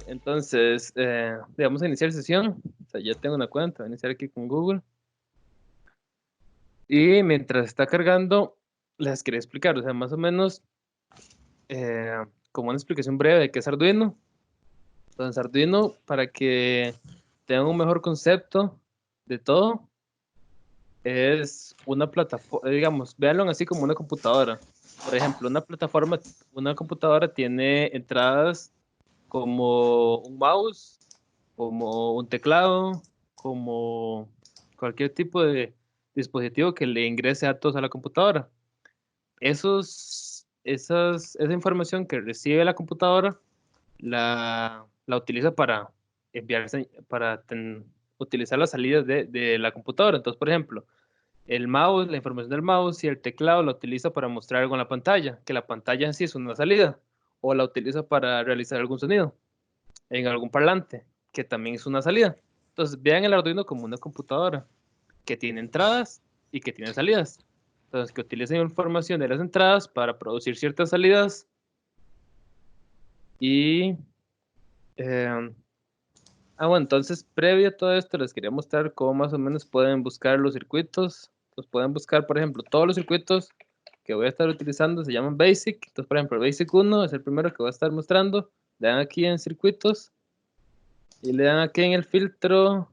Entonces, vamos a iniciar sesión. O sea, ya tengo una cuenta, voy a iniciar aquí con Google. Y mientras está cargando, les quería explicar, o sea, más o menos como una explicación breve de qué es Arduino. Entonces, Arduino, para que tengan un mejor concepto de todo, es una plataforma, digamos, véanlo así como una computadora. Por ejemplo, una computadora tiene entradas como un mouse, como un teclado, como cualquier tipo de dispositivo que le ingrese datos a la computadora. Esa información que recibe la computadora la utiliza para utilizar las salidas de la computadora. Entonces, por ejemplo, el mouse, la información del mouse y el teclado la utiliza para mostrar algo en la pantalla, que la pantalla en sí es una salida, o la utiliza para realizar algún sonido en algún parlante, que también es una salida. Entonces, vean el Arduino como una computadora que tiene entradas y que tiene salidas. Entonces, que utiliza información de las entradas para producir ciertas salidas y... Eh, bueno, entonces, previo a todo esto, les quería mostrar cómo más o menos pueden buscar los circuitos. Entonces, pueden buscar, por ejemplo, todos los circuitos que voy a estar utilizando se llaman Basic. Entonces, por ejemplo, Basic 1 es el primero que voy a estar mostrando. Le dan aquí en circuitos y le dan aquí en el filtro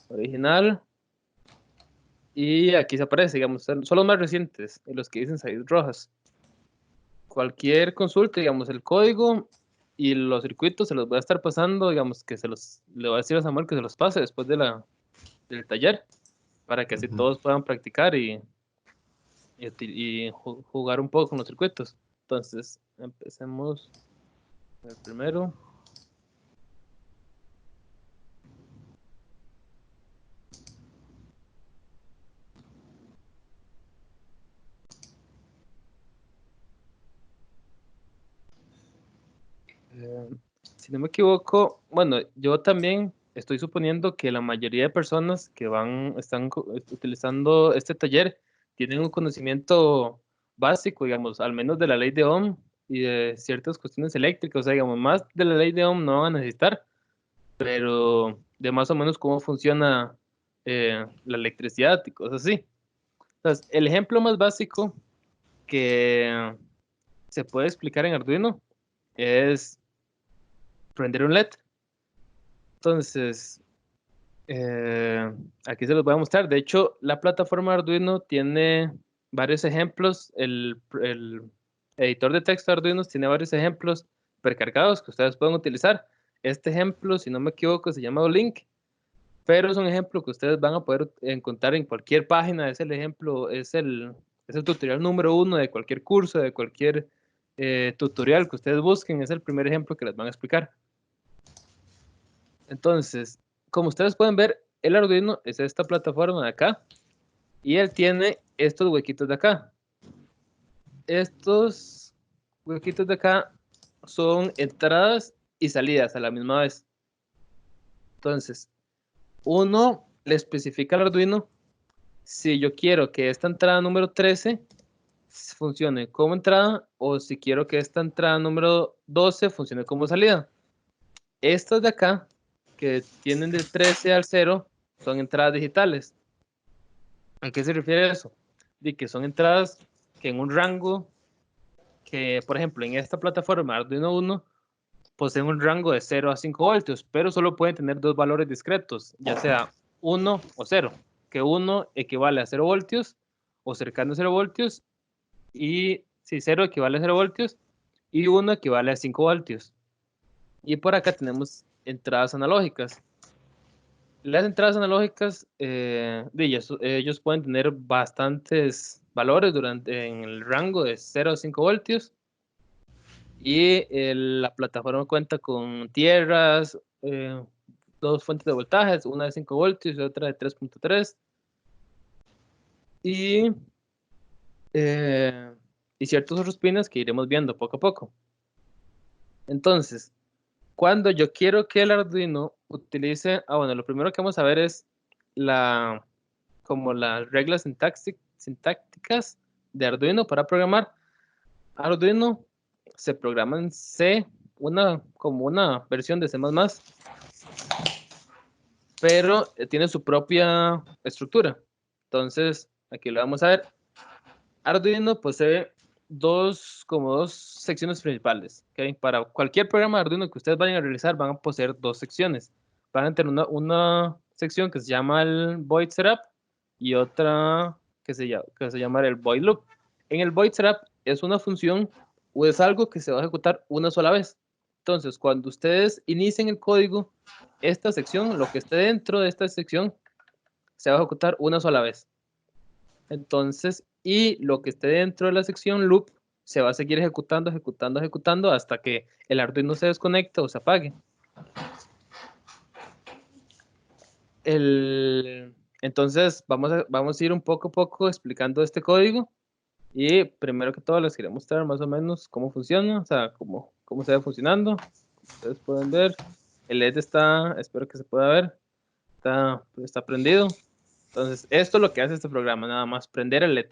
original. Y aquí se aparece, digamos, son los más recientes y los que dicen salidas rojas. Cualquier consulta, digamos, el código y los circuitos se los voy a estar pasando, digamos, le voy a decir a Samuel que se los pase después del taller, para que así todos puedan practicar y jugar un poco con los circuitos. Entonces, empecemos el primero. Eh, si no me equivoco, bueno, yo también estoy suponiendo que la mayoría de personas que están utilizando este taller tienen un conocimiento básico, digamos, al menos de la ley de Ohm y de ciertas cuestiones eléctricas, o sea, digamos, más de la ley de Ohm no van a necesitar, pero de más o menos cómo funciona la electricidad y cosas así. Entonces, el ejemplo más básico que se puede explicar en Arduino es prender un LED. Entonces, aquí se los voy a mostrar. De hecho, la plataforma Arduino tiene varios ejemplos. El editor de texto Arduino tiene varios ejemplos precargados que ustedes pueden utilizar. Este ejemplo, si no me equivoco, se llama Link, pero es un ejemplo que ustedes van a poder encontrar en cualquier página. Es el ejemplo, es el tutorial número uno de cualquier curso, de cualquier tutorial que ustedes busquen. Es el primer ejemplo que les van a explicar. Entonces, como ustedes pueden ver, el Arduino es esta plataforma de acá y él tiene estos huequitos de acá. Estos huequitos de acá son entradas y salidas a la misma vez. Entonces, uno le especifica al Arduino si yo quiero que esta entrada número 13 funcione como entrada o si quiero que esta entrada número 12 funcione como salida. Estas de acá, que tienen del 13 al 0, son entradas digitales. ¿A qué se refiere eso? De que son entradas que en un rango, que por ejemplo en esta plataforma Arduino Uno poseen un rango de 0 a 5 voltios, pero solo pueden tener dos valores discretos, ya sea 1 o 0, que 1 equivale a 0 voltios o cercano a 0 voltios, y si 0 equivale a 0 voltios y 1 equivale a 5 voltios. Y por acá tenemos entradas analógicas. Las entradas analógicas, ellos pueden tener bastantes valores en el rango de 0 a 5 voltios. Y la plataforma cuenta con tierras, dos fuentes de voltajes, una de 5 voltios y otra de 3.3. Y, eh, y ciertos otros pines que iremos viendo poco a poco. Entonces, cuando yo quiero que el Arduino utilice, bueno, lo primero que vamos a ver es como las reglas sintácticas de Arduino para programar. Arduino se programa en C, como una versión de C++, pero tiene su propia estructura. Entonces, aquí lo vamos a ver. Arduino posee como dos secciones principales. ¿Okay? Para cualquier programa de Arduino que ustedes vayan a realizar, van a poseer dos secciones. Van a tener una sección que se llama el void setup y otra que se llama el void loop. En el void setup es una función o es algo que se va a ejecutar una sola vez. Entonces, cuando ustedes inicien el código, esta sección, lo que esté dentro de esta sección, se va a ejecutar una sola vez. Entonces, y lo que esté dentro de la sección loop se va a seguir ejecutando, ejecutando, ejecutando hasta que el Arduino se desconecte o se apague. Entonces, vamos a ir un poco a poco explicando este código. Y primero que todo les quería mostrar más o menos cómo funciona, o sea, cómo se va funcionando. Ustedes pueden ver, el LED está, espero que se pueda ver, está prendido. Entonces, esto es lo que hace este programa, nada más prender el LED.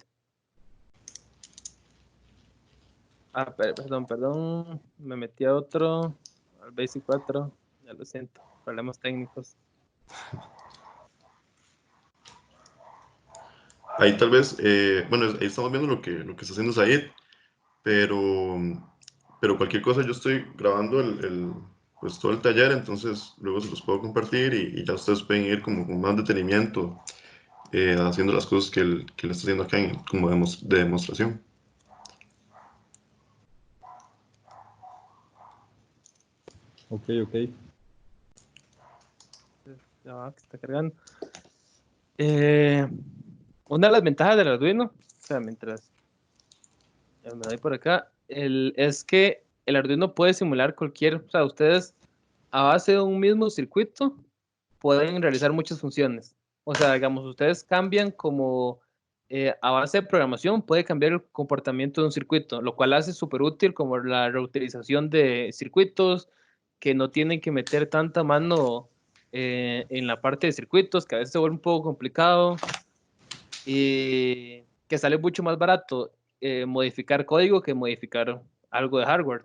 Perdón, me metí a otro, al Basic 4, ya lo siento, problemas técnicos. Ahí tal vez, bueno, ahí estamos viendo lo que está haciendo Said, pero, pero cualquier cosa yo estoy grabando pues todo el taller, entonces luego se los puedo compartir y ya ustedes pueden ir como con más detenimiento haciendo las cosas que él está haciendo acá como de demostración. Ok, ok. Ya va, que está cargando. Una de las ventajas del Arduino, o sea, mientras ya me doy por acá, es que el Arduino puede simular o sea, ustedes a base de un mismo circuito pueden realizar muchas funciones. O sea, digamos, ustedes cambian como a base de programación, puede cambiar el comportamiento de un circuito, lo cual hace súper útil como la reutilización de circuitos que no tienen que meter tanta mano en la parte de circuitos, que a veces se vuelve un poco complicado y que sale mucho más barato modificar código que modificar algo de hardware.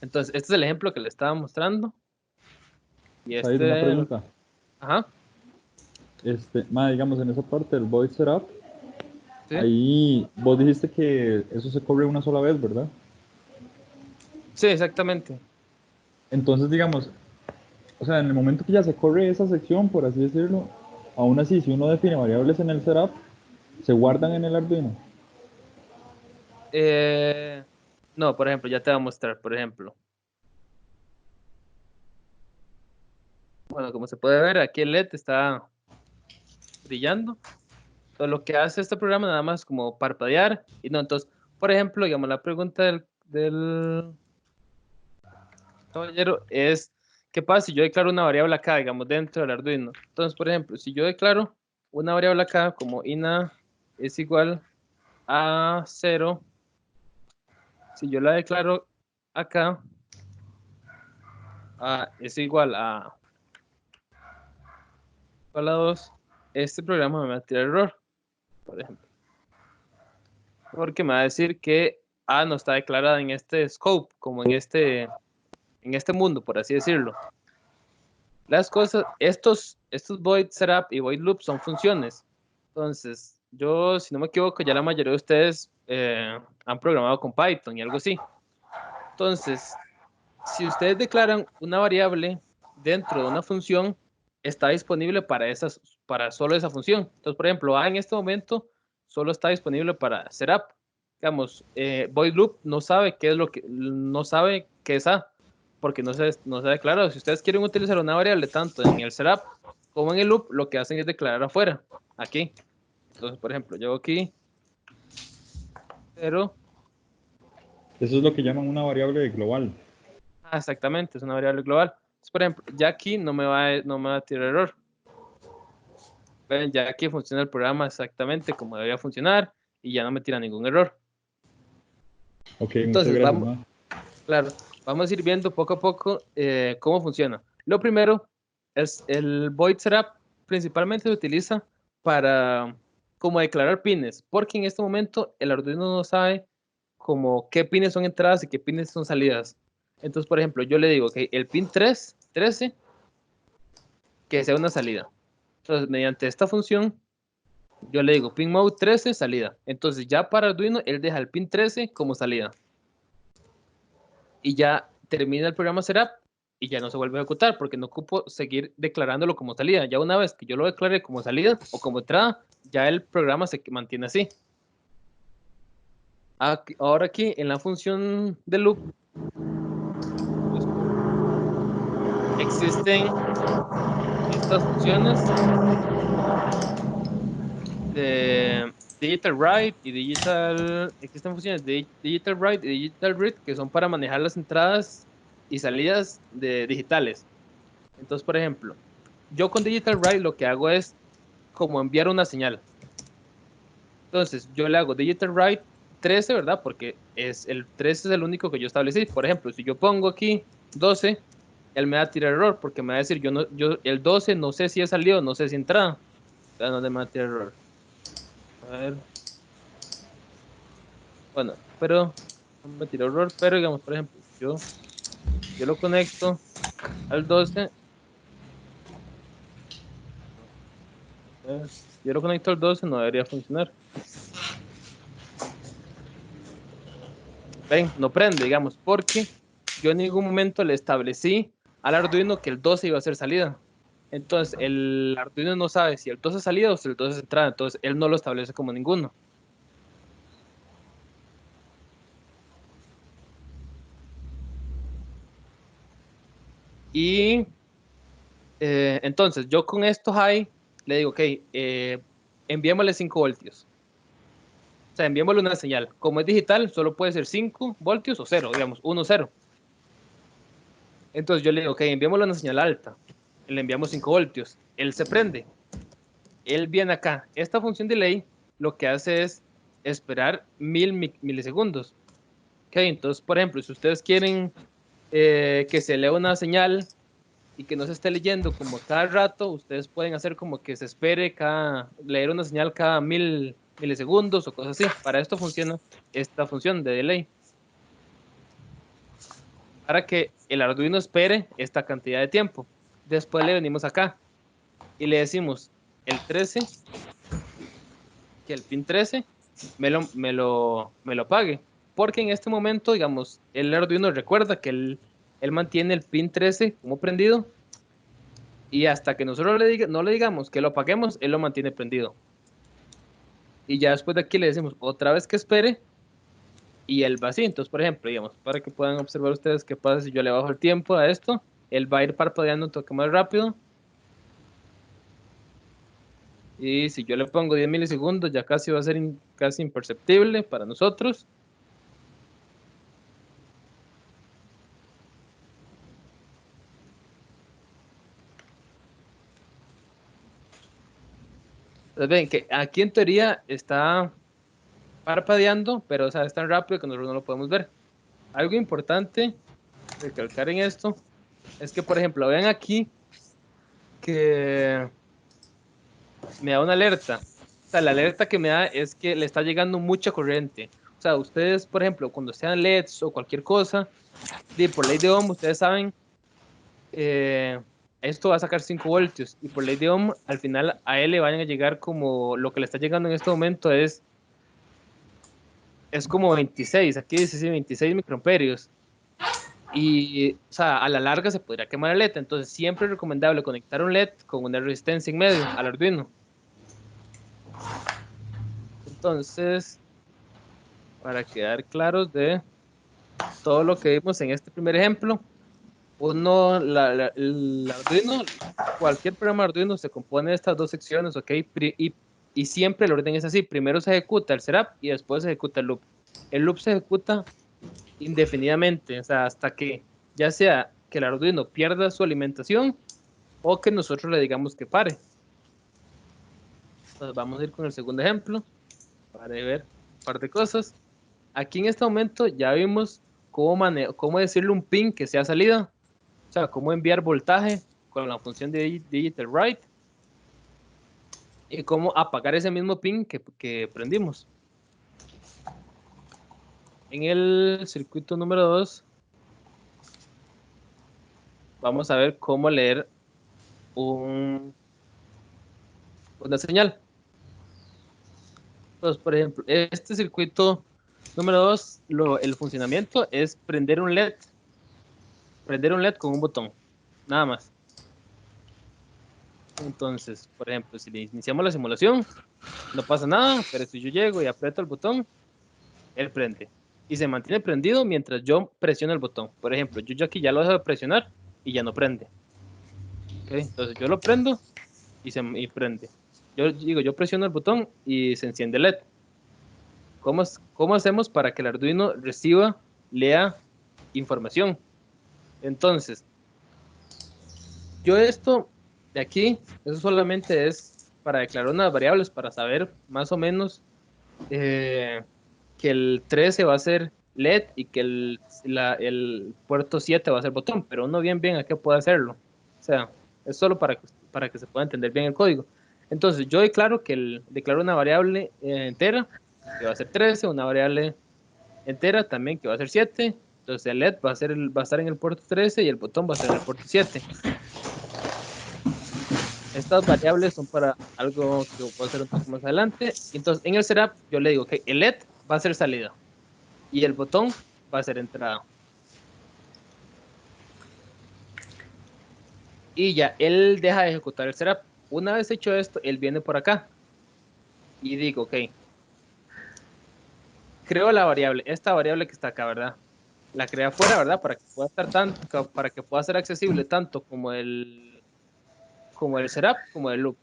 Entonces, este es el ejemplo que le estaba mostrando. Y Said, una este, pregunta. ajá, Digamos, en esa parte del void setup, sí. ahí vos dijiste que eso se corre una sola vez, ¿verdad? Sí, exactamente. Entonces, digamos, o sea, en el momento que ya se corre esa sección, por así decirlo, aún así, si uno define variables en el setup, se guardan en el Arduino. Eh, no, por ejemplo, ya te voy a mostrar, por ejemplo. Bueno, como se puede ver, aquí el LED está brillando. Entonces, lo que hace este programa nada más es como parpadear. Y no, entonces, por ejemplo, digamos, la pregunta del caballero es, ¿qué pasa si yo declaro una variable acá, digamos, dentro del Arduino? Entonces, por ejemplo, si yo declaro una variable acá como ina es igual a 0, si yo la declaro acá, es igual a 2, este programa me va a tirar error, por ejemplo, porque me va a decir que A no está declarada en este scope, como en este mundo, por así decirlo. Las cosas, estos void setup y void loop son funciones. Entonces, yo, si no me equivoco, ya la mayoría de ustedes han programado con Python y algo así. Entonces, si ustedes declaran una variable dentro de una función, está disponible para solo esa función. Entonces, por ejemplo, A en este momento solo está disponible para setup. Digamos, void loop no sabe qué es A, porque no se ha declarado. Si ustedes quieren utilizar una variable tanto en el setup como en el loop, lo que hacen es declarar afuera, aquí. Entonces, por ejemplo, yo aquí, pero, Eso es lo que llaman una variable global. exactamente, es una variable global. Entonces, por ejemplo, ya aquí no me va a tirar error. Ven, ya aquí funciona el programa exactamente como debería funcionar y ya no me tira ningún error. Ok, muchas Entonces, gracias, ma. claro, vamos a ir viendo poco a poco cómo funciona. Lo primero es el void setup, principalmente se utiliza para como declarar pines, porque en este momento el Arduino no sabe como qué pines son entradas y qué pines son salidas. Entonces, por ejemplo, yo le digo que el pin 13, que sea una salida. Entonces, mediante esta función, yo le digo pin mode 13 salida. Entonces, ya para Arduino, él deja el pin 13 como salida. Y ya termina el programa setup y ya no se vuelve a ejecutar porque no ocupo seguir declarándolo como salida. Ya una vez que yo lo declaré como salida o como entrada, ya el programa se mantiene así. Ahora aquí en la función de loop pues, existen estas funciones de digital write y existen funciones de digital write y digital read que son para manejar las entradas y salidas de digitales. Entonces, por ejemplo, yo con digital write lo que hago es como enviar una señal. Entonces, yo le hago digital write 13, ¿verdad? Porque el 13 es el único que yo establecí. Por ejemplo, si yo pongo aquí 12, él me va a tirar error porque me va a decir, el 12 no sé si es salido, no sé si entrada. No me va a tirar error. A ver. Bueno, pero no me tiró error, pero digamos, por ejemplo, yo lo conecto al 12. Yo lo conecto al 12, no debería funcionar. Ven, no prende, digamos, porque yo en ningún momento le establecí al Arduino que el 12 iba a ser salida. Entonces, el Arduino no sabe si el 12 es salida o si el 12 es entrada. Entonces, él no lo establece como ninguno. Y entonces, yo con esto high le digo, ok, enviémosle 5 voltios. O sea, enviémosle una señal. Como es digital, solo puede ser 5 voltios o 0, digamos, 1, 0. Entonces yo le digo, ok, enviémosle una señal alta. Le enviamos 5 voltios. Él se prende. Él viene acá. Esta función delay lo que hace es esperar 1000 milisegundos. Ok, entonces, por ejemplo, si ustedes quieren que se lea una señal y que no se esté leyendo como cada rato, ustedes pueden hacer como que se espere leer una señal cada 1000 milisegundos o cosas así. Para esto funciona esta función de delay. Para que el Arduino espere esta cantidad de tiempo. Después le venimos acá y le decimos el 13, que el pin 13 me lo pague. Porque en este momento, digamos, el Arduino recuerda que él mantiene el pin 13 como prendido y hasta que nosotros no le digamos que lo apaguemos, él lo mantiene prendido. Y ya después de aquí le decimos otra vez que espere y él va así. Entonces, por ejemplo, digamos, para que puedan observar ustedes qué pasa si yo le bajo el tiempo a esto, él va a ir parpadeando un toque más rápido. Y si yo le pongo 10 milisegundos, ya casi va a ser casi imperceptible para nosotros. Entonces, ven que aquí en teoría está parpadeando, pero o sea, es tan rápido que nosotros no lo podemos ver. Algo importante recalcar en esto es que, por ejemplo, vean aquí que me da una alerta. O sea, la alerta que me da es que le está llegando mucha corriente. O sea, ustedes, por ejemplo, cuando sean LEDs o cualquier cosa, por ley de Ohm, ustedes saben, eh, esto va a sacar 5 voltios. Y por ley de Ohm, al final a él le van a llegar como lo que le está llegando en este momento es como 26. Aquí dice sí, 26 microamperios. Y, o sea, a la larga se podría quemar el LED. Entonces, siempre es recomendable conectar un LED con una resistencia en medio al Arduino. Entonces, para quedar claros de todo lo que vimos en este primer ejemplo, el Arduino, cualquier programa Arduino se compone de estas dos secciones, ¿ok? Y siempre el orden es así. Primero se ejecuta el setup y después se ejecuta el loop. El loop se ejecuta indefinidamente, o sea, hasta que ya sea que el Arduino pierda su alimentación o que nosotros le digamos que pare. Entonces vamos a ir con el segundo ejemplo para ver un par de cosas. Aquí en este momento ya vimos cómo decirle un pin que sea salida, o sea, cómo enviar voltaje con la función de digital write y cómo apagar ese mismo pin que prendimos. En el circuito número 2 vamos a ver cómo leer una señal. Entonces, por ejemplo, este circuito número 2, el funcionamiento es prender un LED con un botón, nada más. Entonces, por ejemplo, si le iniciamos la simulación, no pasa nada, pero si yo llego y aprieto el botón, él prende. Y se mantiene prendido mientras yo presiono el botón. Por ejemplo, yo aquí ya lo dejo de presionar y ya no prende. ¿Okay? Entonces yo lo prendo y prende. Yo presiono el botón y se enciende el LED. ¿Cómo hacemos para que el Arduino lea información? Entonces, yo esto de aquí, eso solamente es para declarar unas variables, para saber más o menos que el 13 va a ser LED y que el puerto 7 va a ser botón, pero uno bien a qué puede hacerlo. O sea, es solo para que se pueda entender bien el código. Entonces, yo declaro una variable entera, que va a ser 13, una variable entera también, que va a ser 7. Entonces, el LED va a estar en el puerto 13 y el botón va a estar en el puerto 7. Estas variables son para algo que voy a hacer un poco más adelante. Entonces, en el setup, yo le digo que el LED va a ser salida y el botón va a ser entrada. Y ya, él deja de ejecutar el setup. Una vez hecho esto, él viene por acá y digo, ok, creo la variable, esta variable que está acá, ¿verdad? La crea afuera, ¿verdad? Para que pueda ser accesible tanto como el setup como el loop.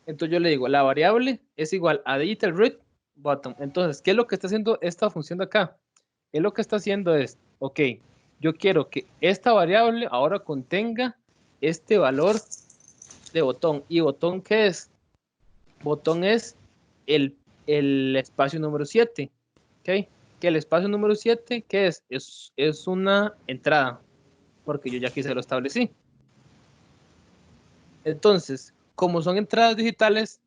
Entonces yo le digo, la variable es igual a digital read button. Entonces, ¿qué es lo que está haciendo esta función de acá? Él lo que está haciendo es, ok, yo quiero que esta variable ahora contenga este valor de botón. ¿Y botón qué es? Botón es el espacio número 7. ¿Ok? Que el espacio número 7, ¿qué es? Es una entrada, porque yo ya aquí se lo establecí. Entonces, como son entradas digitales,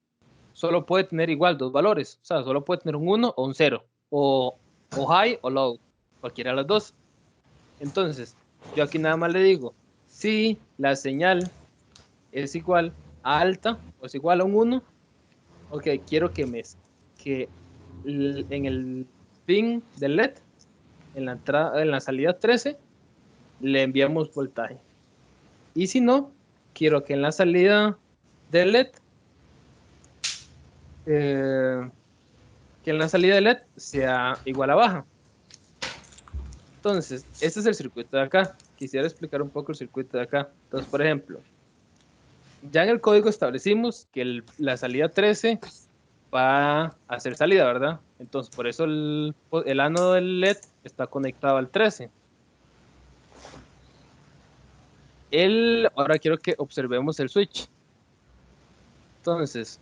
solo puede tener igual dos valores. O sea, solo puede tener un 1 o un 0. O high o low. Cualquiera de las dos. Entonces, yo aquí nada más le digo, si la señal es igual a alta o es igual a un 1, ok, quiero que en el pin del LED, en la salida 13, le enviamos voltaje. Y si no, quiero que en la salida del LED, eh, sea igual a baja. Entonces, este es el circuito de acá. Quisiera explicar un poco el circuito de acá. Entonces, por ejemplo, ya en el código establecimos que la salida 13 va a ser salida, ¿verdad? Entonces, por eso el ánodo del LED está conectado al 13. Ahora quiero que observemos el switch. Entonces,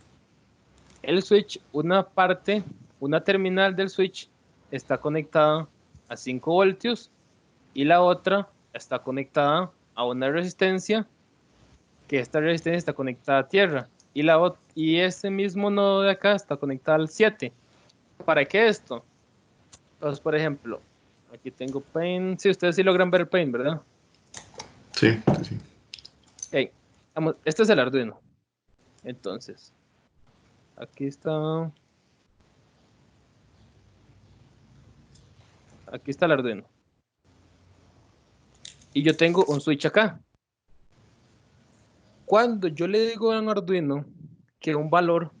el switch, una terminal del switch está conectada a 5 voltios y la otra está conectada a una resistencia, que esta resistencia está conectada a tierra. Y ese mismo nodo de acá está conectado al 7. ¿Para qué esto? Entonces, por ejemplo, aquí tengo Paint. Sí, ustedes sí logran ver el Paint, ¿verdad? Sí, sí, sí. Ok, vamos, este es el Arduino. Entonces, aquí está. Aquí está el Arduino. Y yo tengo un switch acá. Cuando yo le digo a un Arduino que un valor,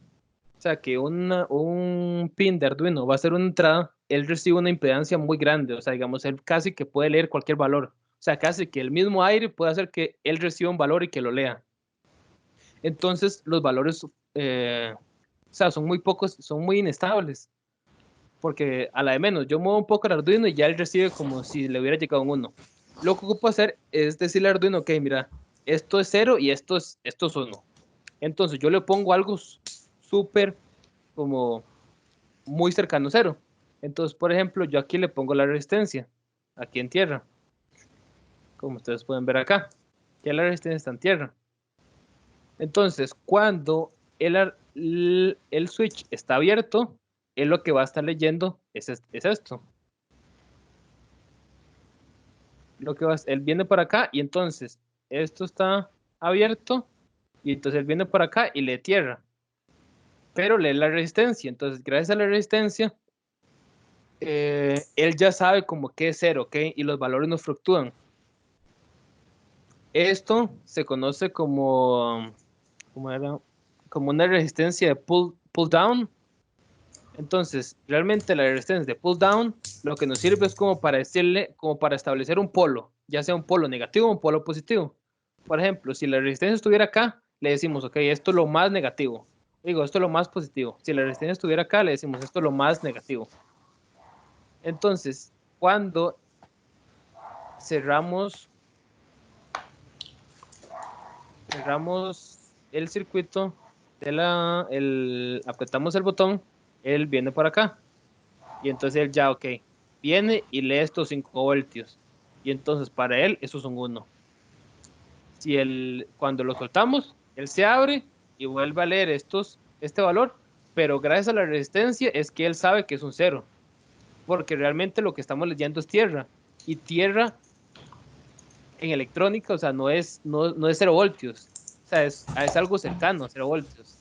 o sea, que un pin de Arduino va a ser una entrada, él recibe una impedancia muy grande. O sea, digamos, él casi que puede leer cualquier valor. O sea, casi que el mismo aire puede hacer que él reciba un valor y que lo lea. Entonces, los valores, o sea, son muy pocos, son muy inestables. Porque a la de menos, yo muevo un poco el Arduino y ya él recibe como si le hubiera llegado un 1. Lo que ocupo hacer es decirle al Arduino, ok, mira, esto es 0 y esto es 1. Entonces yo le pongo algo súper como muy cercano a 0. Entonces, por ejemplo, yo aquí le pongo la resistencia, aquí en tierra, como ustedes pueden ver acá, ya la resistencia está en tierra. Entonces, cuando el switch está abierto, él lo que va a estar leyendo es esto. lo que va, él viene por acá y entonces esto está abierto y entonces él viene por acá y lee tierra. Pero lee la resistencia. Entonces, gracias a la resistencia, él ya sabe como que es cero, ¿ok? Y los valores no fluctúan. Esto se conoce como, como una resistencia de pull down. Entonces, realmente la resistencia de pull down lo que nos sirve es como para decirle, como para establecer un polo, ya sea un polo negativo o un polo positivo. Por ejemplo, si la resistencia estuviera acá, le decimos, ok, esto es lo más negativo. Digo, esto es lo más positivo. Si la resistencia estuviera acá, le decimos, esto es lo más negativo. Entonces, cuando cerramos el circuito, apretamos el botón, él viene por acá. Y entonces él ya, ok, viene y lee estos 5 voltios. Y entonces para él eso es un 1. Cuando lo soltamos, él se abre y vuelve a leer este valor, pero gracias a la resistencia es que él sabe que es un 0. Porque realmente lo que estamos leyendo es tierra. Y tierra en electrónica, o sea, no es 0 voltios. O sea, es algo cercano a 0 voltios.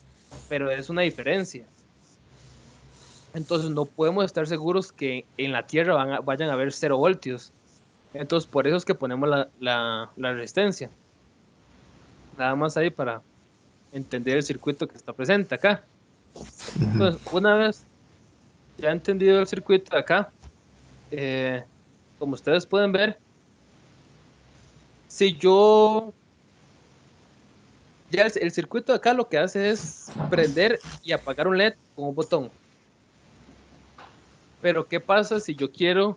Pero es una diferencia. Entonces no podemos estar seguros que en la Tierra vayan a haber 0 voltios. Entonces por eso es que ponemos la resistencia. Nada más ahí para entender el circuito que está presente acá. Entonces, una vez ya entendido el circuito de acá, como ustedes pueden ver, si yo... Ya el circuito de acá lo que hace es prender y apagar un LED con un botón. Pero ¿qué pasa si yo quiero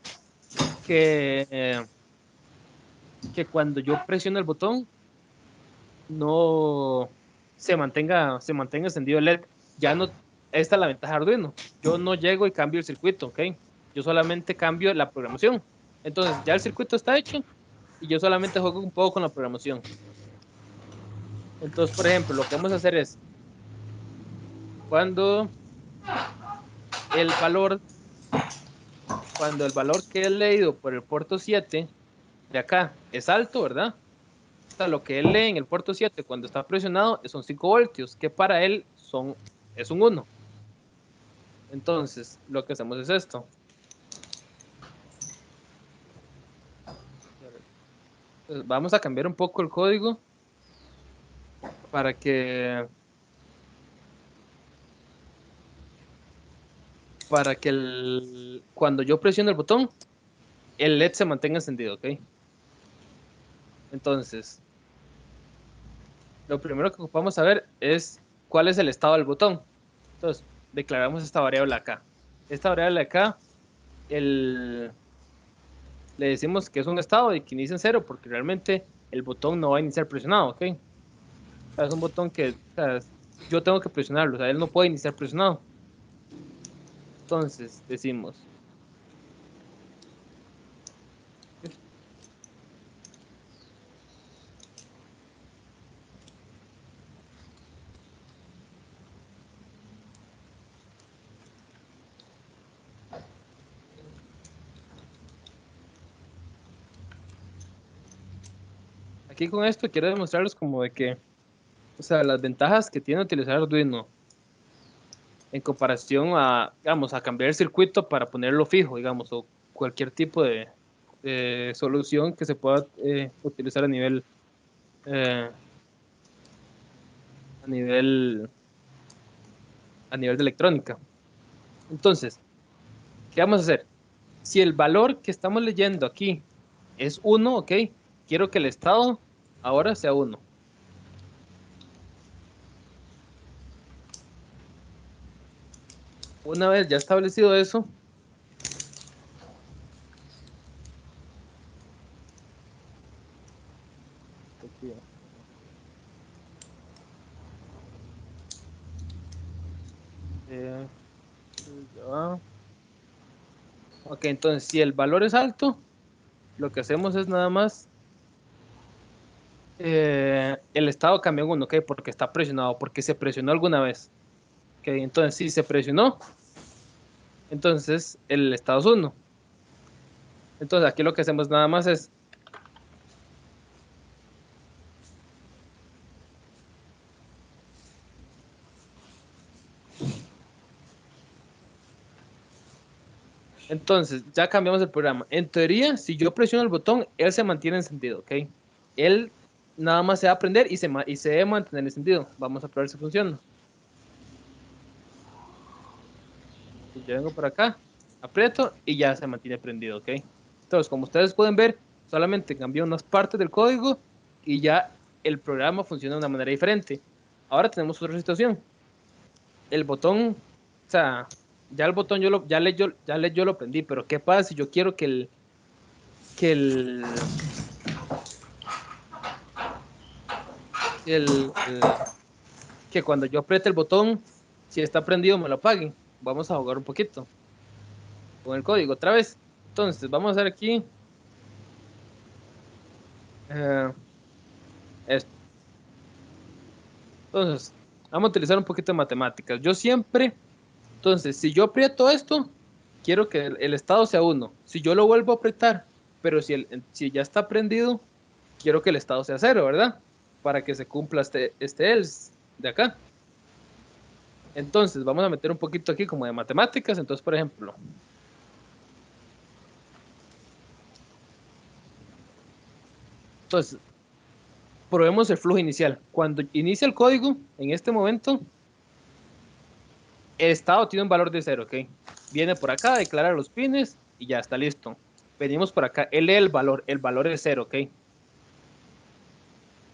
que cuando yo presiono el botón no se mantenga encendido el LED? Ya no, esta es la ventaja de Arduino. Yo no llego y cambio el circuito, ¿ok? Yo solamente cambio la programación. Entonces ya el circuito está hecho y yo solamente juego un poco con la programación. Entonces, por ejemplo, lo que vamos a hacer es cuando el valor, cuando el valor que he leído por el puerto 7 de acá es alto, ¿verdad? O sea, lo que él lee en el puerto 7 cuando está presionado son 5 voltios, que para él es un 1. Entonces, lo que hacemos es esto. Entonces, vamos a cambiar un poco el código para que cuando yo presiono el botón, el LED se mantenga encendido, ¿ok? Entonces, lo primero que ocupamos saber es cuál es el estado del botón. Entonces, declaramos esta variable acá. Esta variable acá, le decimos que es un estado y que inicia en 0 porque realmente el botón no va a iniciar presionado, ¿ok? O sea, es un botón que, o sea, yo tengo que presionarlo, o sea, él no puede iniciar presionado. Entonces, decimos aquí con esto quiero demostrarles como de que, o sea, las ventajas que tiene utilizar Arduino en comparación a, digamos, a cambiar el circuito para ponerlo fijo, digamos, o cualquier tipo de solución que se pueda utilizar eh, a nivel, a nivel de electrónica. Entonces, ¿qué vamos a hacer? Si el valor que estamos leyendo aquí es 1, ok, quiero que el estado ahora sea 1. Una vez ya establecido eso, ya va. Ok, entonces si el valor es alto, lo que hacemos es nada más el estado cambia en 1, ok, porque está presionado, porque se presionó alguna vez. Ok, entonces si se presionó, entonces el estado es 1. Entonces aquí lo que hacemos nada más es Entonces, ya cambiamos el programa. En teoría, si yo presiono el botón, él se mantiene encendido, ¿ok? Él nada más se va a prender y se debe mantener encendido. Vamos a probar si funciona. Y yo vengo por acá, aprieto y ya se mantiene prendido, ¿ok? Entonces, como ustedes pueden ver, solamente cambié unas partes del código y ya el programa funciona de una manera diferente. Ahora tenemos otra situación. El botón, o sea, ya el botón yo lo prendí, pero ¿qué pasa si yo quiero que el, que cuando yo apriete el botón, si está prendido me lo apaguen? Vamos a jugar un poquito con el código otra vez. Entonces, vamos a hacer aquí esto. Entonces, vamos a utilizar un poquito de matemáticas. Yo siempre, entonces, si yo aprieto esto, quiero que el estado sea 1. Si yo lo vuelvo a apretar, pero si ya está prendido, quiero que el estado sea 0, ¿verdad? Para que se cumpla este else de acá. Entonces, vamos a meter un poquito aquí como de matemáticas. Entonces, por ejemplo, entonces, probemos el flujo inicial. Cuando inicia el código, en este momento, el estado tiene un valor de 0, ¿ok? Viene por acá, declara los pines y ya está listo. Venimos por acá, él lee el valor es 0, ¿ok?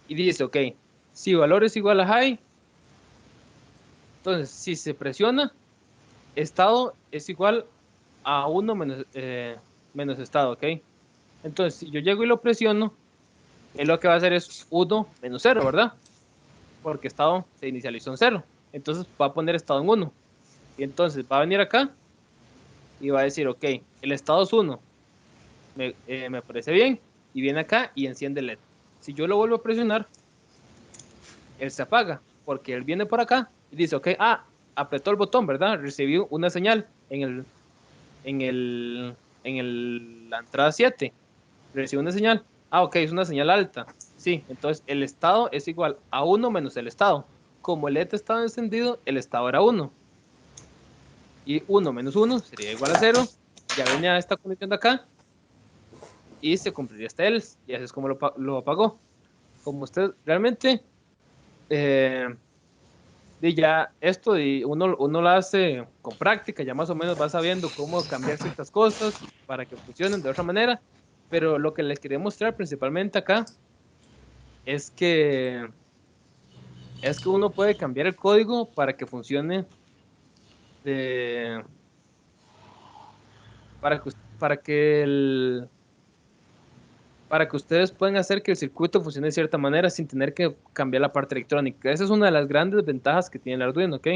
Y dice, ok, si valor es igual a high, entonces si se presiona, estado es igual a 1 menos estado, ¿ok? Entonces, si yo llego y lo presiono, él lo que va a hacer es 1 menos 0, ¿verdad? Porque estado se inicializó en 0. Entonces va a poner estado en 1. Y entonces va a venir acá y va a decir, ok, el estado es 1. Me parece bien. Y viene acá y enciende el LED. Si yo lo vuelvo a presionar, él se apaga. Porque él viene por acá y dice, ok, apretó el botón, ¿verdad? Recibió una señal la entrada 7. Recibió una señal. Ok, es una señal alta. Sí, entonces el estado es igual a 1 menos el estado. Como el LED estaba encendido, el estado era 1. Y 1 menos 1 sería igual a 0. Ya venía esta condición de acá y se cumpliría este else. Y así es como lo apagó. Como usted realmente, y ya esto y uno lo hace con práctica, ya más o menos va sabiendo cómo cambiar ciertas cosas para que funcionen de otra manera. Pero lo que les quería mostrar principalmente acá es que uno puede cambiar el código para que funcione de, para que para que ustedes puedan hacer que el circuito funcione de cierta manera sin tener que cambiar la parte electrónica. Esa es una de las grandes ventajas que tiene el Arduino, ¿ok?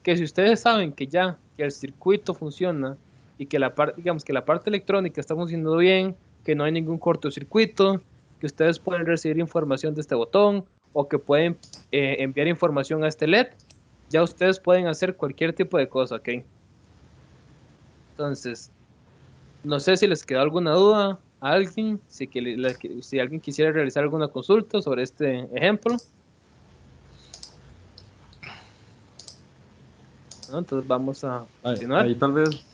Que si ustedes saben que el circuito funciona y que digamos que la parte electrónica está funcionando bien, que no hay ningún cortocircuito, que ustedes pueden recibir información de este botón o que pueden enviar información a este LED, ya ustedes pueden hacer cualquier tipo de cosa, ¿ok? Entonces, no sé si les quedó alguna duda a alguien, si alguien quisiera realizar alguna consulta sobre este ejemplo, ¿no? Entonces vamos a continuar. Ahí tal vez,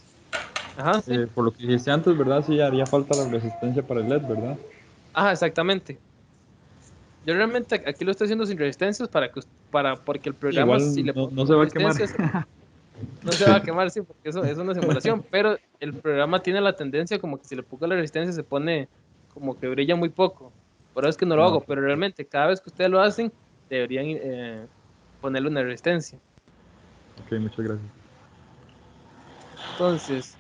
Ajá, sí. por lo que dijiste antes, ¿verdad? Sí, haría falta la resistencia para el LED, ¿verdad? Ajá, exactamente. Yo realmente aquí lo estoy haciendo sin resistencias porque el programa, si Igual le no, pongo no se va a quemar. resistencias, no se va a quemar, sí, porque eso es una simulación, pero el programa tiene la tendencia como que si le pongo la resistencia se pone como que brilla muy poco. Por eso es que no lo Ah, hago, ok, pero realmente cada vez que ustedes lo hacen, deberían ponerle una resistencia. ok, muchas gracias. Entonces,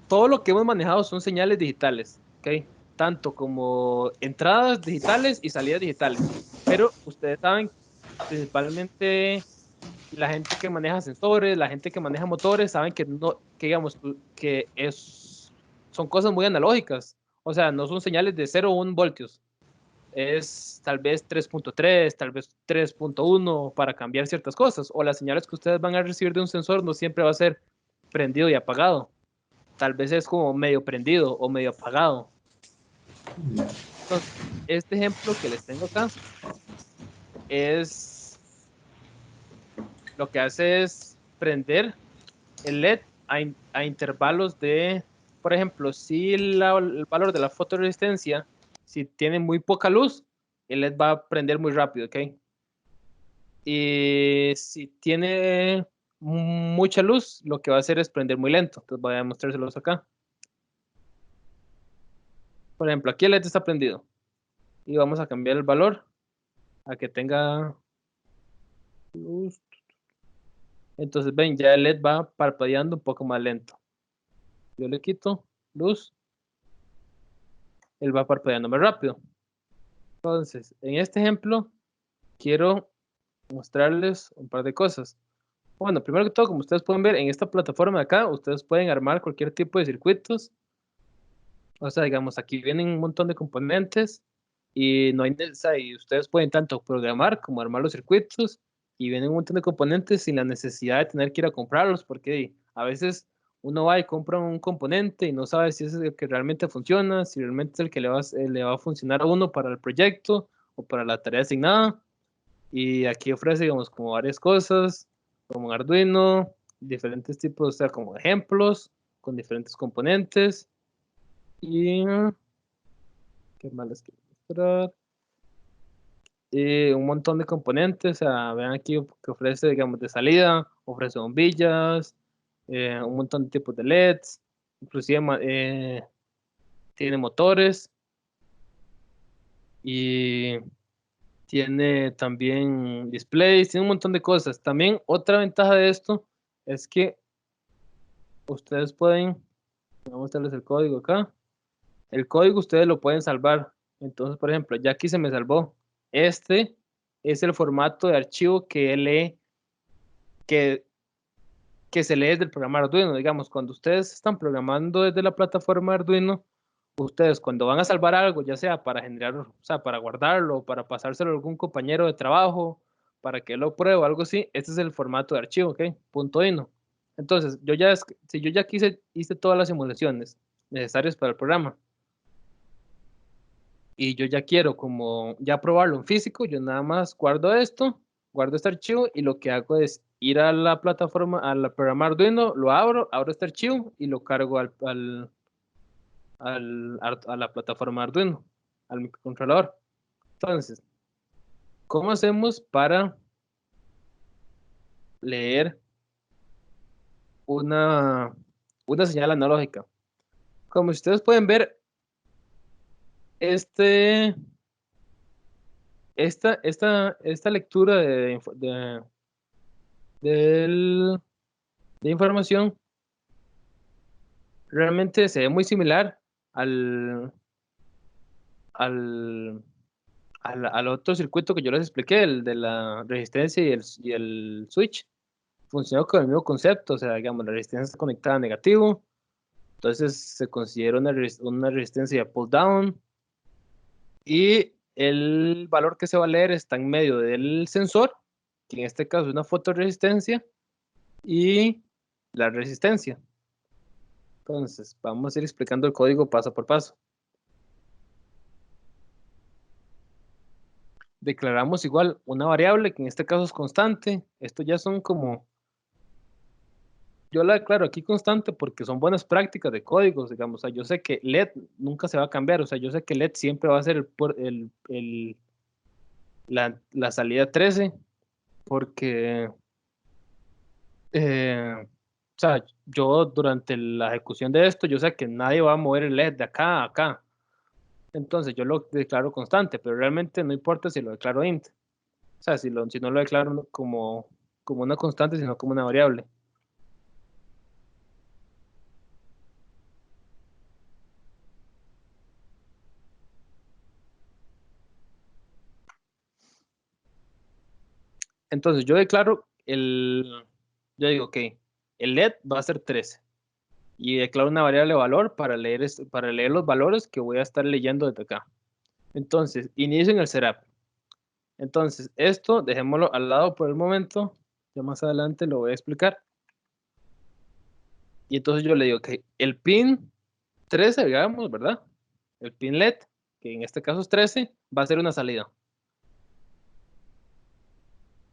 todo lo que hemos manejado son señales digitales, ¿ok? Tanto como entradas digitales y salidas digitales. Pero ustedes saben, principalmente la gente que maneja sensores, la gente que maneja motores, saben que no, que digamos, son cosas muy analógicas. O sea, no son señales de 0 o 1 voltios. Es tal vez 3.3, tal vez 3.1 para cambiar ciertas cosas. O las señales que ustedes van a recibir de un sensor no siempre va a ser prendido y apagado. Tal vez es como medio prendido o medio apagado. Entonces, este ejemplo que les tengo acá es lo que hace es prender el LED a intervalos de, por ejemplo, si el valor de la fotoresistencia, si tiene muy poca luz, el LED va a prender muy rápido, ¿ok? Y si tiene mucha luz, lo que va a hacer es prender muy lento. Entonces voy a mostrárselos acá. Por ejemplo, aquí el LED está prendido. Y vamos a cambiar el valor a que tenga luz. Entonces, ven, ya el LED va parpadeando un poco más lento. Yo le quito luz. Él va parpadeando más rápido. Entonces, en este ejemplo, quiero mostrarles un par de cosas. Bueno, primero que todo, como ustedes pueden ver, en esta plataforma de acá, ustedes pueden armar cualquier tipo de circuitos. O sea, digamos, aquí vienen un montón de componentes y no hay y ustedes pueden tanto programar como armar los circuitos y vienen un montón de componentes sin la necesidad de tener que ir a comprarlos, porque a veces uno va y compra un componente y no sabe si es el que realmente funciona, si realmente es el que le va a funcionar a uno para el proyecto o para la tarea asignada. Y aquí ofrece, digamos, como varias cosas, como Arduino, diferentes tipos, o sea, como ejemplos con diferentes componentes. Y qué más les quiero mostrar. Un montón de componentes, o sea, vean aquí que ofrece, digamos, de salida, ofrece bombillas, un montón de tipos de LEDs, inclusive tiene motores y tiene también displays, tiene un montón de cosas. También otra ventaja de esto es que ustedes pueden, voy a mostrarles el código acá. El código ustedes lo pueden salvar. Entonces, por ejemplo, ya aquí se me salvó. Este es el formato de archivo que, que se lee desde el programa Arduino. Digamos, cuando ustedes están programando desde la plataforma Arduino, ustedes cuando van a salvar algo, ya sea para generar, o sea, para guardarlo, para pasárselo a algún compañero de trabajo, para que lo pruebe o algo así, este es el formato de archivo, ¿ok? Punto .ino. Entonces, si yo ya hice todas las simulaciones necesarias para el programa, y yo ya quiero como ya probarlo en físico, yo nada más guardo esto, guardo este archivo y lo que hago es ir a la plataforma, al programa Arduino, lo abro este archivo y lo cargo a la plataforma Arduino, al microcontrolador. Entonces, ¿cómo hacemos para leer una, una señal analógica? Como ustedes pueden ver, este, esta lectura del de información realmente se ve muy similar al, al, al otro circuito que yo les expliqué, el de la resistencia y el switch. Funciona con el mismo concepto, o sea, digamos, la resistencia está conectada a negativo, entonces se considera una resistencia pull down y el valor que se va a leer está en medio del sensor, que en este caso es una fotoresistencia, y la resistencia. Entonces, vamos a ir explicando el código paso por paso. Declaramos igual una variable que en este caso es constante. Esto ya son como, yo la declaro aquí constante porque son buenas prácticas de códigos, digamos. O sea, yo sé que LED nunca se va a cambiar. O sea, yo sé que LED siempre va a ser la salida 13 porque, o sea, yo durante la ejecución de esto, yo sé que nadie va a mover el LED de acá a acá. Entonces yo lo declaro constante, pero realmente no importa si lo declaro int. O sea, si no lo declaro como una constante, sino como una variable. Entonces yo declaro yo digo, ok, el LED va a ser 13 y declaro una variable de valor para leer los valores que voy a estar leyendo desde acá. Entonces, inicio en el setup. Entonces, esto dejémoslo al lado por el momento. Ya más adelante lo voy a explicar. Y entonces yo le digo, ok, el pin 13, digamos, ¿verdad? El pin LED, que en este caso es 13, va a ser una salida.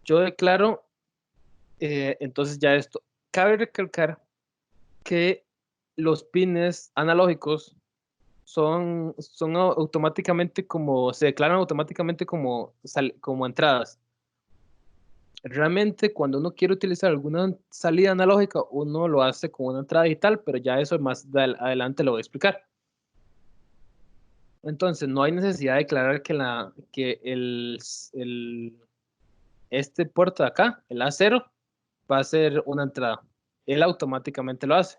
Yo declaro, entonces ya esto, cabe recalcar que los pines analógicos son automáticamente se declaran automáticamente como entradas. Realmente, cuando uno quiere utilizar alguna salida analógica, uno lo hace con una entrada digital, pero ya eso más adelante lo voy a explicar. Entonces, no hay necesidad de declarar que este puerto de acá, el A0, va a ser una entrada. Él automáticamente lo hace.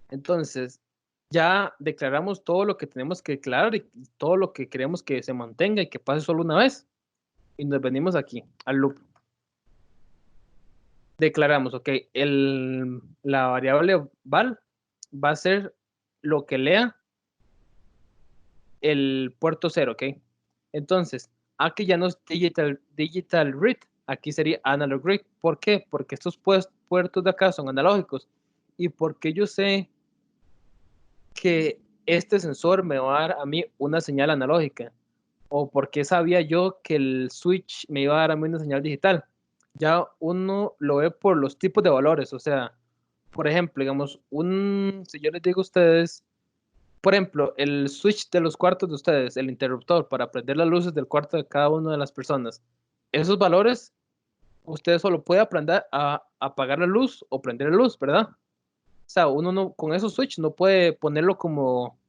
Entonces, ya declaramos todo lo que tenemos que declarar y todo lo que queremos que se mantenga y que pase solo una vez. Y nos venimos aquí, al loop. Declaramos, ok, la variable val va a ser lo que lea el puerto 0, ok. Entonces, aquí ya no es digital read, aquí sería analog read. ¿Por qué? Porque estos puertos de acá son analógicos. Y porque yo sé que este sensor me va a dar a mí una señal analógica. O porque sabía yo que el switch me iba a dar a mí una señal digital. Ya uno lo ve por los tipos de valores. O sea, por ejemplo, digamos, si yo les digo a ustedes, por ejemplo, el switch de los cuartos de ustedes, el interruptor para prender las luces del cuarto de cada una de las personas, esos valores, usted solo puede aprender a apagar la luz o prender la luz, ¿verdad? O sea, uno no, con esos switch no puede ponerlo como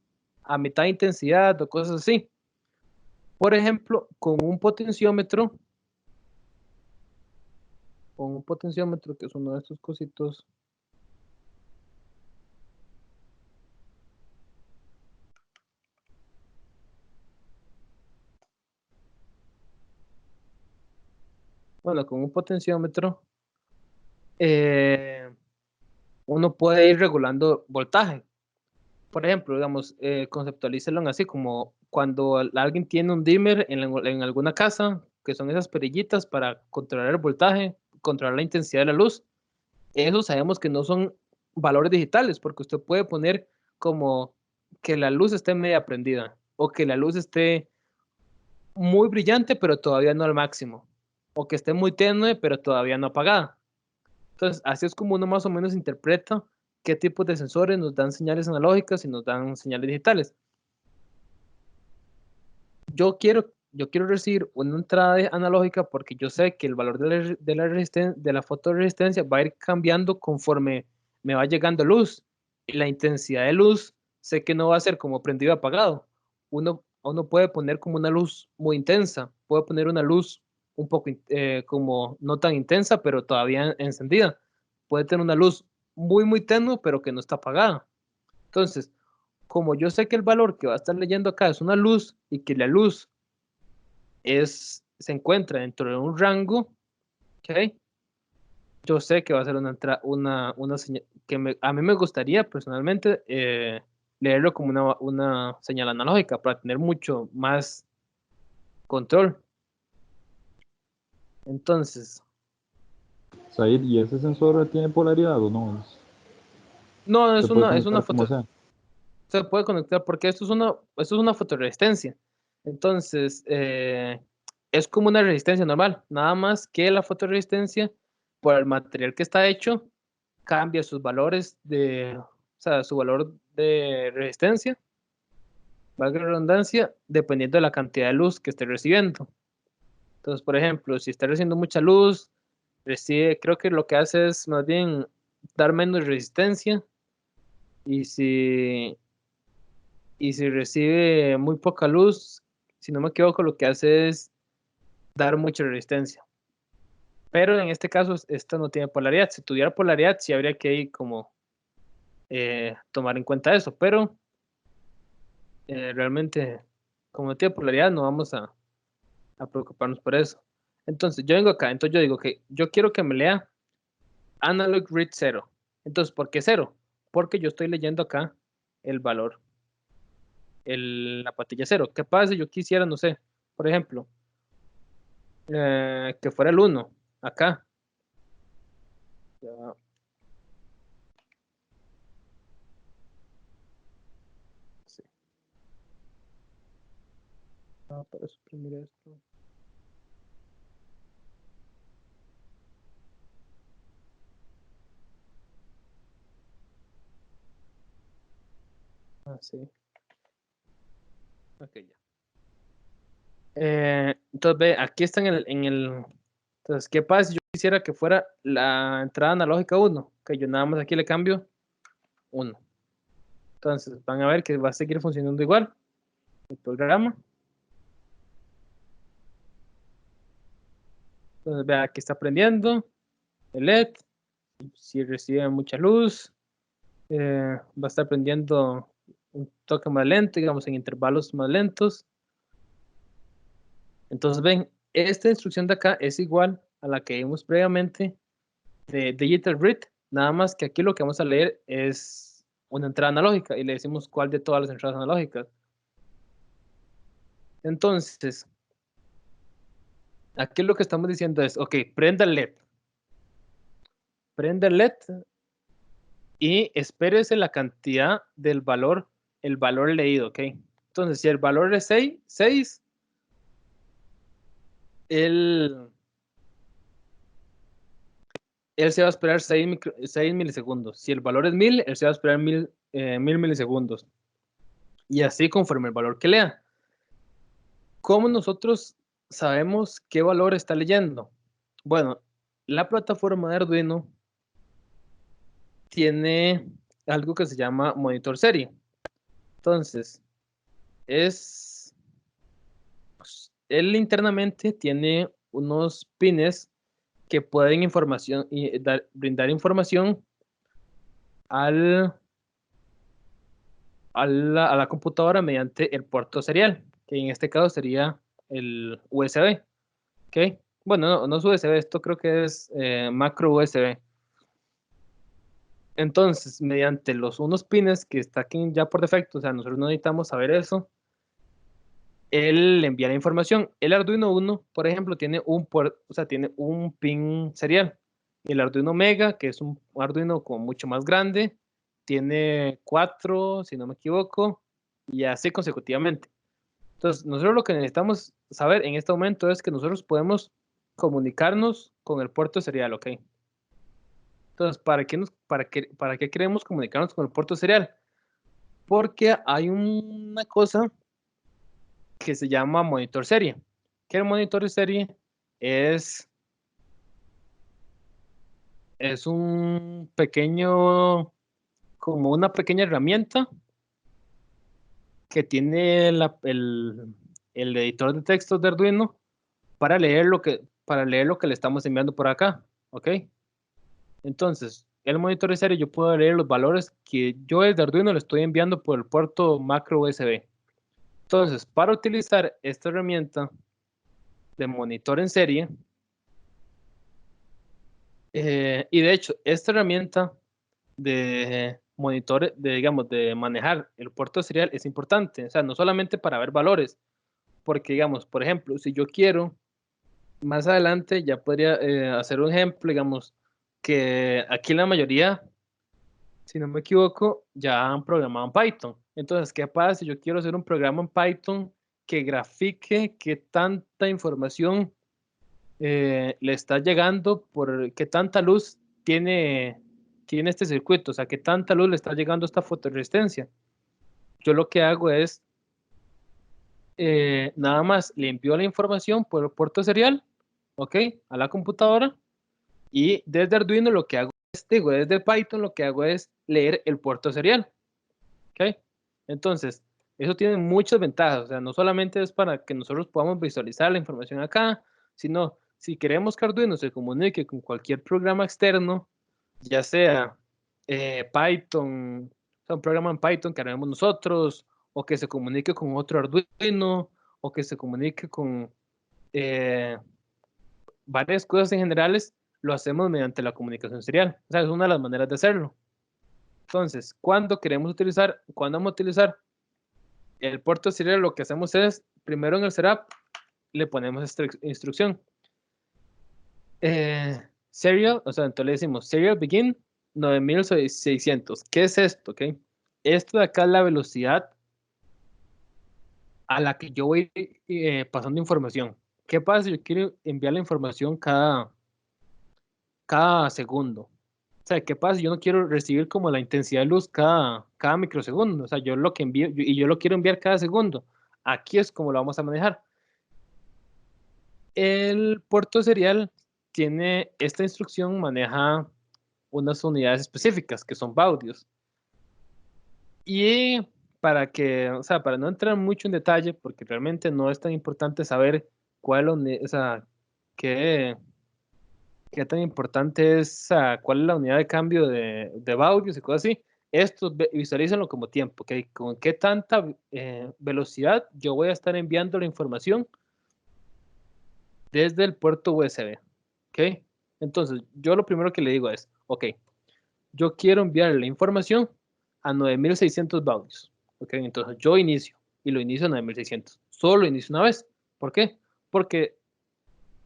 a mitad de intensidad o cosas así. Por ejemplo, con un potenciómetro que es uno de estos cositos. Bueno, con un potenciómetro, uno puede ir regulando voltaje. Por ejemplo, digamos, conceptualícelo así como cuando alguien tiene un dimmer en alguna casa, que son esas perillitas para controlar el voltaje, controlar la intensidad de la luz. Eso sabemos que no son valores digitales, porque usted puede poner como que la luz esté media prendida o que la luz esté muy brillante, pero todavía no al máximo, o que esté muy tenue, pero todavía no apagada. Entonces, así es como uno más o menos interpreta qué tipos de sensores nos dan señales analógicas y nos dan señales digitales. Yo quiero recibir una entrada analógica porque yo sé que el valor de la fotoresistencia va a ir cambiando conforme me va llegando luz. Y la intensidad de luz sé que no va a ser como prendido y apagado. Uno puede poner como una luz muy intensa, puede poner una luz un poco como no tan intensa, pero todavía encendida. Puede tener una luz muy, muy tenue, pero que no está apagada. Entonces, como yo sé que el valor que va a estar leyendo acá es una luz y que la luz se encuentra dentro de un rango, ¿ok? Yo sé que va a ser una señal que a mí me gustaría personalmente leerlo como una señal analógica para tener mucho más control. Entonces, Said, ¿y ese sensor tiene polaridad o no? no, Se puede es una conectar como foto, sea. se puede conectar porque esto es una fotoresistencia. Entonces, es como una resistencia normal, nada más que la fotoresistencia, por el material que está hecho, cambia sus valores o sea, su valor de resistencia, valga la redundancia, dependiendo de la cantidad de luz que esté recibiendo. Entonces, por ejemplo, si está recibiendo mucha luz, creo que lo que hace es más bien dar menos resistencia, y si recibe muy poca luz, si no me equivoco, lo que hace es dar mucha resistencia. Pero en este caso, esta no tiene polaridad. Si tuviera polaridad, sí habría que ir como tomar en cuenta eso, pero realmente, como no tiene polaridad, no vamos a preocuparnos por eso. Entonces, yo vengo acá, entonces yo digo que yo quiero que me lea analog read 0. Entonces, ¿por qué 0? Porque yo estoy leyendo acá el valor, la patilla 0. ¿Qué pasa si yo quisiera, no sé, por ejemplo, que fuera el 1 acá? Ya, sí. Para suprimir esto. sí. Ok, ya. Entonces, ve, aquí está entonces, ¿qué pasa si yo quisiera que fuera la entrada analógica 1? Que yo nada más aquí le cambio 1. Entonces, van a ver que va a seguir funcionando igual el programa. Entonces, vea, aquí está prendiendo el LED. Si recibe mucha luz, va a estar prendiendo un toque más lento, digamos, en intervalos más lentos. Entonces, ven, esta instrucción de acá es igual a la que vimos previamente de Digital Read, nada más que aquí lo que vamos a leer es una entrada analógica y le decimos cuál de todas las entradas analógicas. Entonces, aquí lo que estamos diciendo es, ok, prenda el LED. Prenda el LED y espérese la cantidad del valor, el valor leído, ok. Entonces, si el valor es 6, él se va a esperar 6 milisegundos. Si el valor es 1000, él se va a esperar 1000 milisegundos. Y así conforme el valor que lea. ¿Cómo nosotros sabemos qué valor está leyendo? Bueno, la plataforma de Arduino tiene algo que se llama monitor serie. Entonces, él internamente tiene unos pines que pueden brindar información a la computadora mediante el puerto serial, que en este caso sería el USB. ¿Ok? Bueno, no es USB, esto creo que es macro USB. Entonces, mediante unos pines que está aquí ya por defecto, o sea, nosotros no necesitamos saber eso, él le envía la información. El Arduino Uno, por ejemplo, tiene tiene un pin serial. Y el Arduino Mega, que es un Arduino como mucho más grande, tiene 4, si no me equivoco, y así consecutivamente. Entonces, nosotros lo que necesitamos saber en este momento es que nosotros podemos comunicarnos con el puerto serial, ¿ok? Entonces, ¿para qué queremos comunicarnos con el puerto serial? Porque hay una cosa que se llama monitor serie. Que el monitor serie es, es un pequeño, como una pequeña herramienta que tiene el editor de textos de Arduino para leer para leer lo que le estamos enviando por acá, ¿ok? Entonces, el monitor serie yo puedo leer los valores que yo desde Arduino le estoy enviando por el puerto macro USB. Entonces, para utilizar esta herramienta de monitor en serie, y de hecho, esta herramienta de monitor, digamos, de manejar el puerto serial es importante, o sea, no solamente para ver valores, porque, digamos, por ejemplo, si yo quiero, más adelante ya podría hacer un ejemplo, digamos, que aquí la mayoría, si no me equivoco, ya han programado en Python. Entonces, ¿qué pasa si yo quiero hacer un programa en Python que grafique qué tanta información le está llegando, por qué tanta luz tiene este circuito, o sea, qué tanta luz le está llegando a esta fotoresistencia? Yo lo que hago es, nada más le envío la información por el puerto serial, ¿ok? A la computadora, y desde Arduino lo que hago desde Python lo que hago es leer el puerto serial, ¿ok? Entonces, eso tiene muchas ventajas, o sea, no solamente es para que nosotros podamos visualizar la información acá, sino si queremos que Arduino se comunique con cualquier programa externo, ya sea Python, o sea, un programa en Python que haremos nosotros, o que se comunique con otro Arduino, o que se comunique con eh, varias cosas en generales, lo hacemos mediante la comunicación serial. O sea, es una de las maneras de hacerlo. Entonces, cuando vamos a utilizar el puerto serial, lo que hacemos es, primero en el setup, le ponemos esta instrucción. Serial, o sea, entonces le decimos serial begin 9600. ¿Qué es esto? Okay. Esto de acá es la velocidad a la que yo voy pasando información. ¿Qué pasa si yo quiero enviar la información cada segundo? O sea, ¿qué pasa? Yo no quiero recibir como la intensidad de luz cada microsegundo. O sea, yo lo que envío, y yo lo quiero enviar cada segundo. Aquí es como lo vamos a manejar. El puerto serial tiene esta instrucción, maneja unas unidades específicas que son baudios. Y o sea, para no entrar mucho en detalle, porque realmente no es tan importante saber o sea, qué tan importante es, cuál es la unidad de cambio de baudios y cosas así. Esto visualícenlo como tiempo, ¿ok? Con qué tanta velocidad yo voy a estar enviando la información desde el puerto USB, ¿ok? Entonces, yo lo primero que le digo es, ok, yo quiero enviar la información a 9600 baudios, ¿ok? Entonces, yo inicio y lo inicio a 9600. Solo lo inicio una vez. ¿Por qué? Porque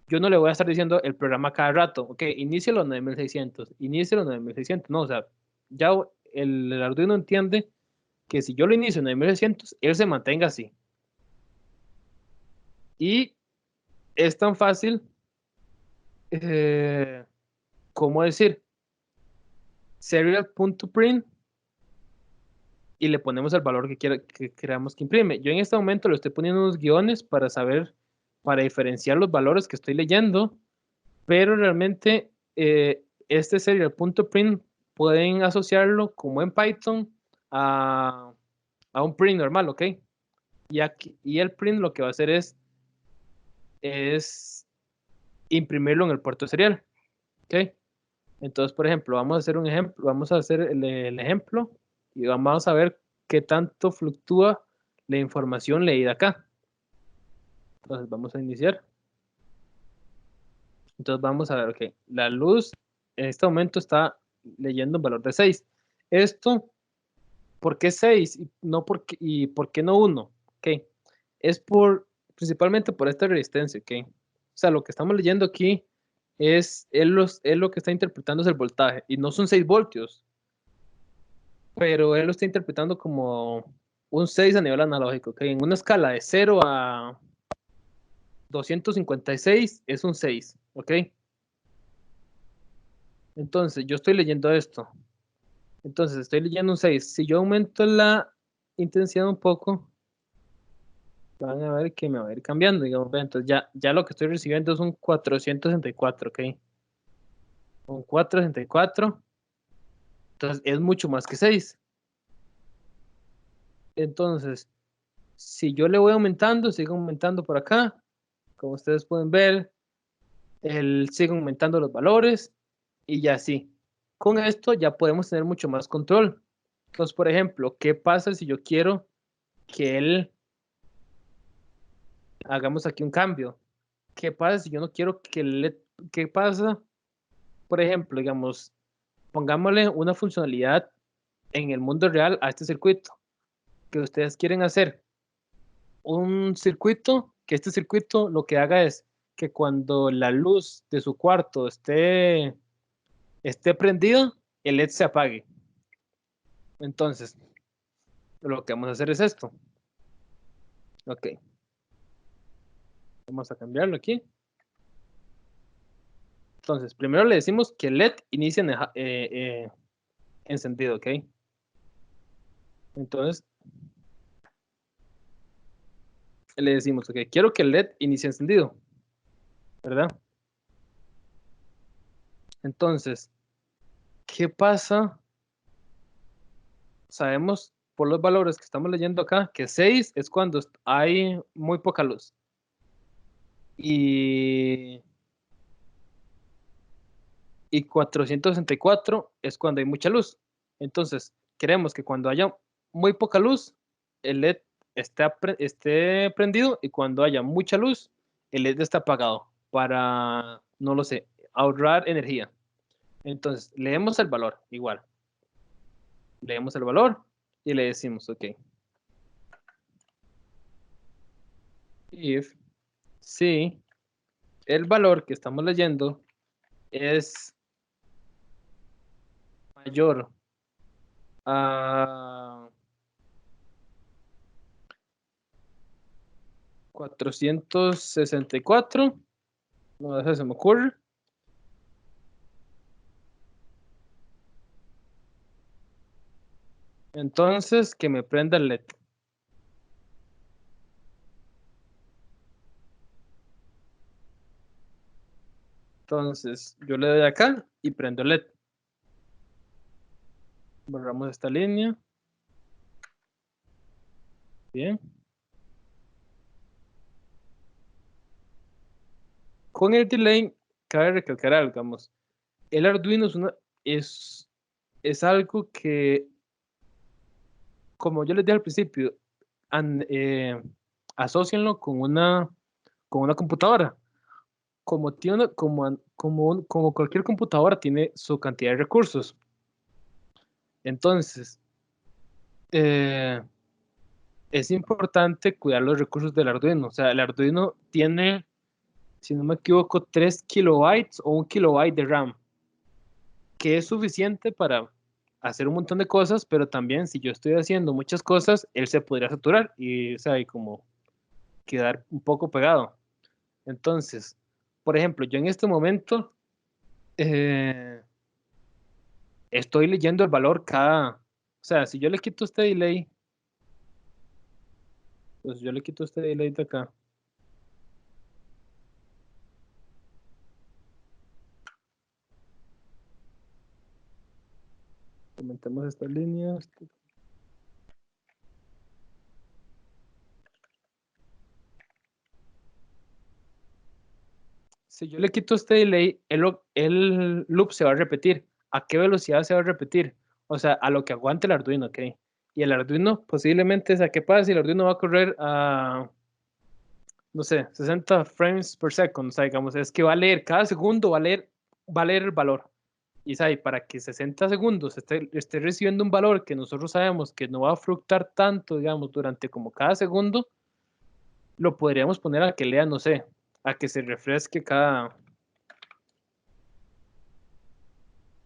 yo no le voy a estar diciendo el programa cada rato, ok, inicie los 9600, inicie los 9600. No, o sea, ya el Arduino entiende que si yo lo inicio en 9600, él se mantenga así. Y es tan fácil, ¿cómo decir? Serial.print y le ponemos el valor que queramos que imprime. Yo en este momento le estoy poniendo unos guiones para saber, para diferenciar los valores que estoy leyendo, pero realmente este serial.print pueden asociarlo como en Python a un print normal, ¿ok? Y el print lo que va a hacer es imprimirlo en el puerto serial, ¿ok? Entonces, por ejemplo, vamos a hacer un ejemplo, vamos a hacer el ejemplo y vamos a ver qué tanto fluctúa la información leída acá. Entonces, vamos a iniciar. Entonces, vamos a ver, ok, la luz en este momento está leyendo un valor de 6. Esto, ¿por qué 6? ¿Y por qué no 1? Ok, es principalmente por esta resistencia, ok. O sea, lo que estamos leyendo aquí es lo que está interpretando es el voltaje y no son 6 voltios, pero él lo está interpretando como un 6 a nivel analógico, ¿ok? En una escala de 0 a 256 es un 6, ¿ok? Entonces, yo estoy leyendo esto. Entonces, estoy leyendo un 6. Si yo aumento la intensidad un poco, van a ver que me va a ir cambiando, digamos. Entonces, ya lo que estoy recibiendo es un 464, ¿ok? Un 464. Entonces, es mucho más que 6. Entonces, si yo le voy aumentando, sigo aumentando por acá. Como ustedes pueden ver, él sigue aumentando los valores y ya sí. Con esto ya podemos tener mucho más control. Entonces, por ejemplo, ¿qué pasa si yo quiero que él hagamos aquí un cambio? ¿Qué pasa si yo no quiero que qué pasa? Por ejemplo, digamos, pongámosle una funcionalidad en el mundo real a este circuito que ustedes quieren hacer un circuito, que este circuito lo que haga es que cuando la luz de su cuarto esté prendida, el LED se apague. Entonces, lo que vamos a hacer es esto. Ok. Vamos a cambiarlo aquí. Entonces, primero le decimos que el LED inicie encendido, ¿ok? Entonces, le decimos, ok, quiero que el LED inicie encendido, ¿verdad? Entonces, ¿qué pasa? Sabemos por los valores que estamos leyendo acá que 6 es cuando hay muy poca luz. Y 464 es cuando hay mucha luz. Entonces, queremos que cuando haya muy poca luz, el LED esté prendido y cuando haya mucha luz, el LED está apagado para, no lo sé, ahorrar energía. Entonces, leemos el valor igual. Leemos el valor y le decimos, ok, if, si el valor que estamos leyendo es mayor a 464, no sé, se me ocurre. Entonces, que me prenda el LED. Entonces, yo le doy acá y prendo el LED. Borramos esta línea. Bien. Con el delay, cabe recalcar algo, digamos. El Arduino es algo que, como yo les dije al principio, asócienlo con una computadora. Como cualquier computadora tiene su cantidad de recursos. Entonces, es importante cuidar los recursos del Arduino. O sea, el Arduino tiene, si no me equivoco, 3 kilobytes o 1 kilobyte de RAM, que es suficiente para hacer un montón de cosas, pero también si yo estoy haciendo muchas cosas, él se podría saturar y, o sea, y como quedar un poco pegado. Entonces, por ejemplo, yo en este momento estoy leyendo el valor o sea, si yo le quito este delay, pues yo le quito este delay de acá. Aumentemos estas líneas. Si yo le quito este delay, el loop se va a repetir. ¿A qué velocidad se va a repetir? O sea, a lo que aguante el Arduino, ¿ok? Y el Arduino posiblemente, o sea, ¿qué pasa si el Arduino va a correr a, no sé, 60 frames per second? O sea, digamos, es que va a leer, cada segundo va a leer el valor. Y ¿sabe? Para que 60 segundos esté recibiendo un valor que nosotros sabemos que no va a fluctuar tanto, digamos, durante como cada segundo, lo podríamos poner a que lea, no sé, a que se refresque cada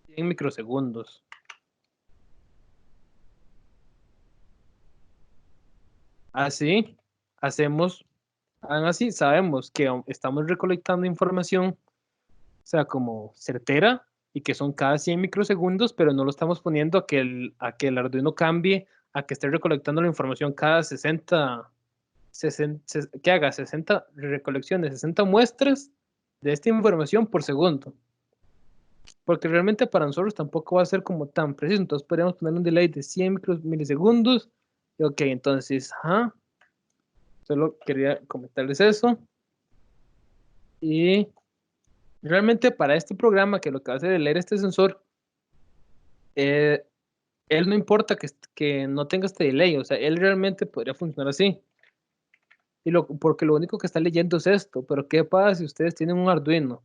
100 microsegundos. Así hacemos, aún así sabemos que estamos recolectando información, o sea, como certera, y que son cada 100 microsegundos, pero no lo estamos poniendo a que el Arduino cambie, a que esté recolectando la información cada 60, que haga 60 recolecciones, 60 muestras de esta información por segundo. Porque realmente para nosotros tampoco va a ser como tan preciso, entonces podríamos poner un delay de 100 milisegundos. Y ok, entonces, solo quería comentarles eso. Y realmente para este programa que lo que hace de leer este sensor, él no importa que no tenga este delay, o sea, él realmente podría funcionar así. Porque lo único que está leyendo es esto, pero ¿qué pasa si ustedes tienen un Arduino?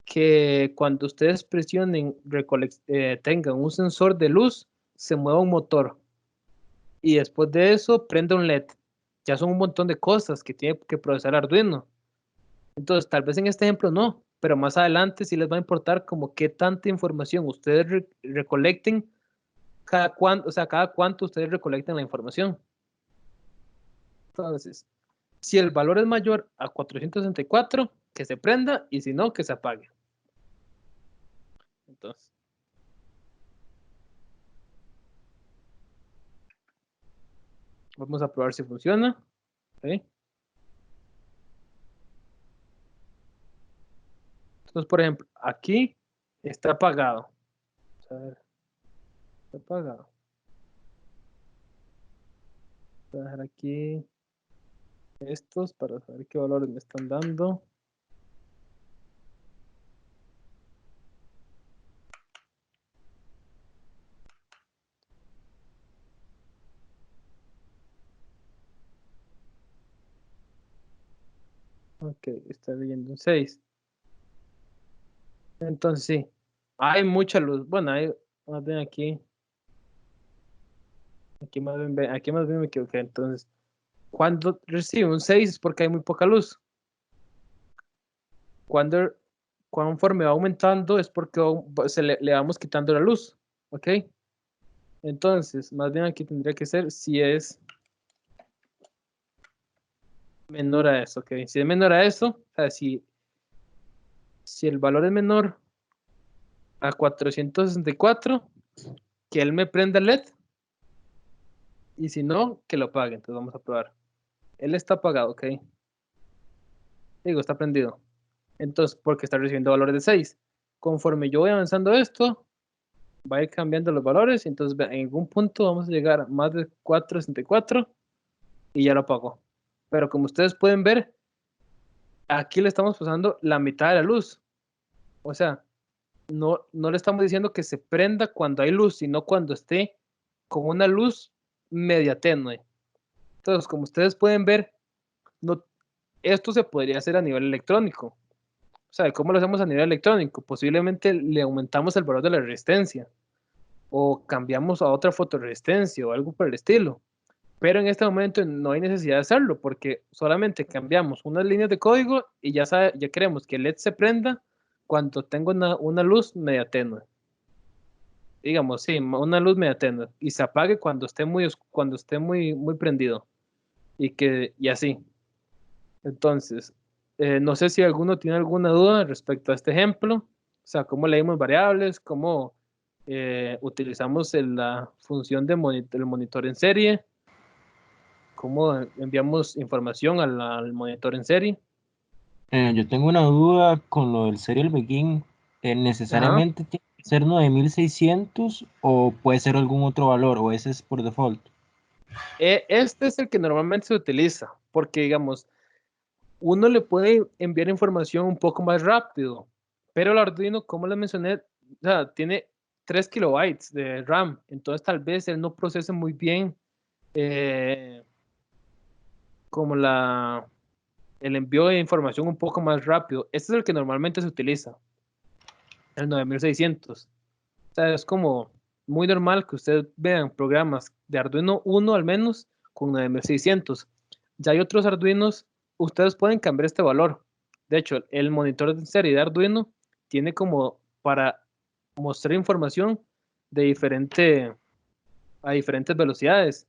Que cuando ustedes presionen, tengan un sensor de luz, se mueva un motor. Y después de eso, prenda un LED. Ya son un montón de cosas que tiene que procesar Arduino. Entonces, tal vez en este ejemplo no, pero más adelante sí les va a importar como qué tanta información ustedes recolecten, o sea, cada cuánto ustedes recolectan la información. Entonces, si el valor es mayor a 464, que se prenda, y si no, que se apague. Entonces, vamos a probar si funciona. ¿Sí? Entonces, por ejemplo, aquí está apagado. A ver, está apagado. Voy a dejar aquí estos para saber qué valores me están dando. Ok, está leyendo un 6. Entonces sí, hay mucha luz. Bueno, hay más bien aquí más bien me equivoqué. Entonces, cuando recibe un 6 es porque hay muy poca luz. Cuando, conforme va aumentando es porque le vamos quitando la luz. ¿Ok? Entonces, más bien aquí tendría que ser si es menor a eso. ¿Ok? Si es menor a eso, o sea, si el valor es menor a 464, que él me prenda el LED. Y si no, que lo apague. Entonces vamos a probar. Él está apagado, ok. Digo, está prendido. Entonces, porque está recibiendo valores de 6. Conforme yo voy avanzando esto, va a ir cambiando los valores. Y entonces en algún punto vamos a llegar a más de 464 y ya lo apagó. Pero como ustedes pueden ver, aquí le estamos pasando la mitad de la luz. O sea, no le estamos diciendo que se prenda cuando hay luz, sino cuando esté con una luz media tenue. Entonces, como ustedes pueden ver, no, esto se podría hacer a nivel electrónico. O sea, ¿cómo lo hacemos a nivel electrónico? Posiblemente le aumentamos el valor de la resistencia o cambiamos a otra fotoresistencia o algo por el estilo. Pero en este momento no hay necesidad de hacerlo porque solamente cambiamos unas líneas de código y ya queremos que el LED se prenda cuando tengo una luz media tenue. Digamos, sí, una luz media tenue y se apague cuando esté muy prendido y así. Entonces, no sé si alguno tiene alguna duda respecto a este ejemplo, o sea, cómo leímos variables, cómo utilizamos la función del monitor en serie, cómo enviamos información al monitor en serie. Yo tengo una duda con lo del serial begin. Ajá. ¿Necesariamente tiene que ser 9600 o puede ser algún otro valor o ese es por default? Este es el que normalmente se utiliza, porque digamos, uno le puede enviar información un poco más rápido, pero el Arduino, como les mencioné, o sea, tiene 3 kilobytes de RAM, entonces tal vez él no procese muy bien como el envío de información un poco más rápido. Este es el que normalmente se utiliza, el 9600. O sea, es como muy normal que ustedes vean programas de Arduino 1 al menos con 9600. Ya hay otros Arduinos, ustedes pueden cambiar este valor. De hecho, el monitor de serie de Arduino tiene como para mostrar información de a diferentes velocidades,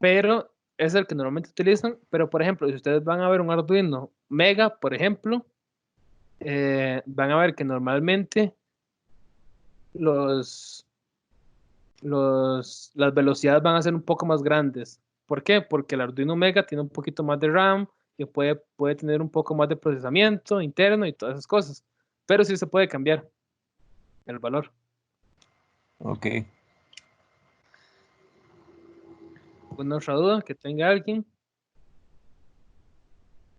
pero es el que normalmente utilizan. Pero, por ejemplo, si ustedes van a ver un Arduino Mega, por ejemplo, van a ver que normalmente los, las velocidades van a ser un poco más grandes. ¿Por qué? Porque el Arduino Mega tiene un poquito más de RAM y puede tener un poco más de procesamiento interno y todas esas cosas. Pero sí se puede cambiar el valor. Ok. ¿Alguna otra duda que tenga alguien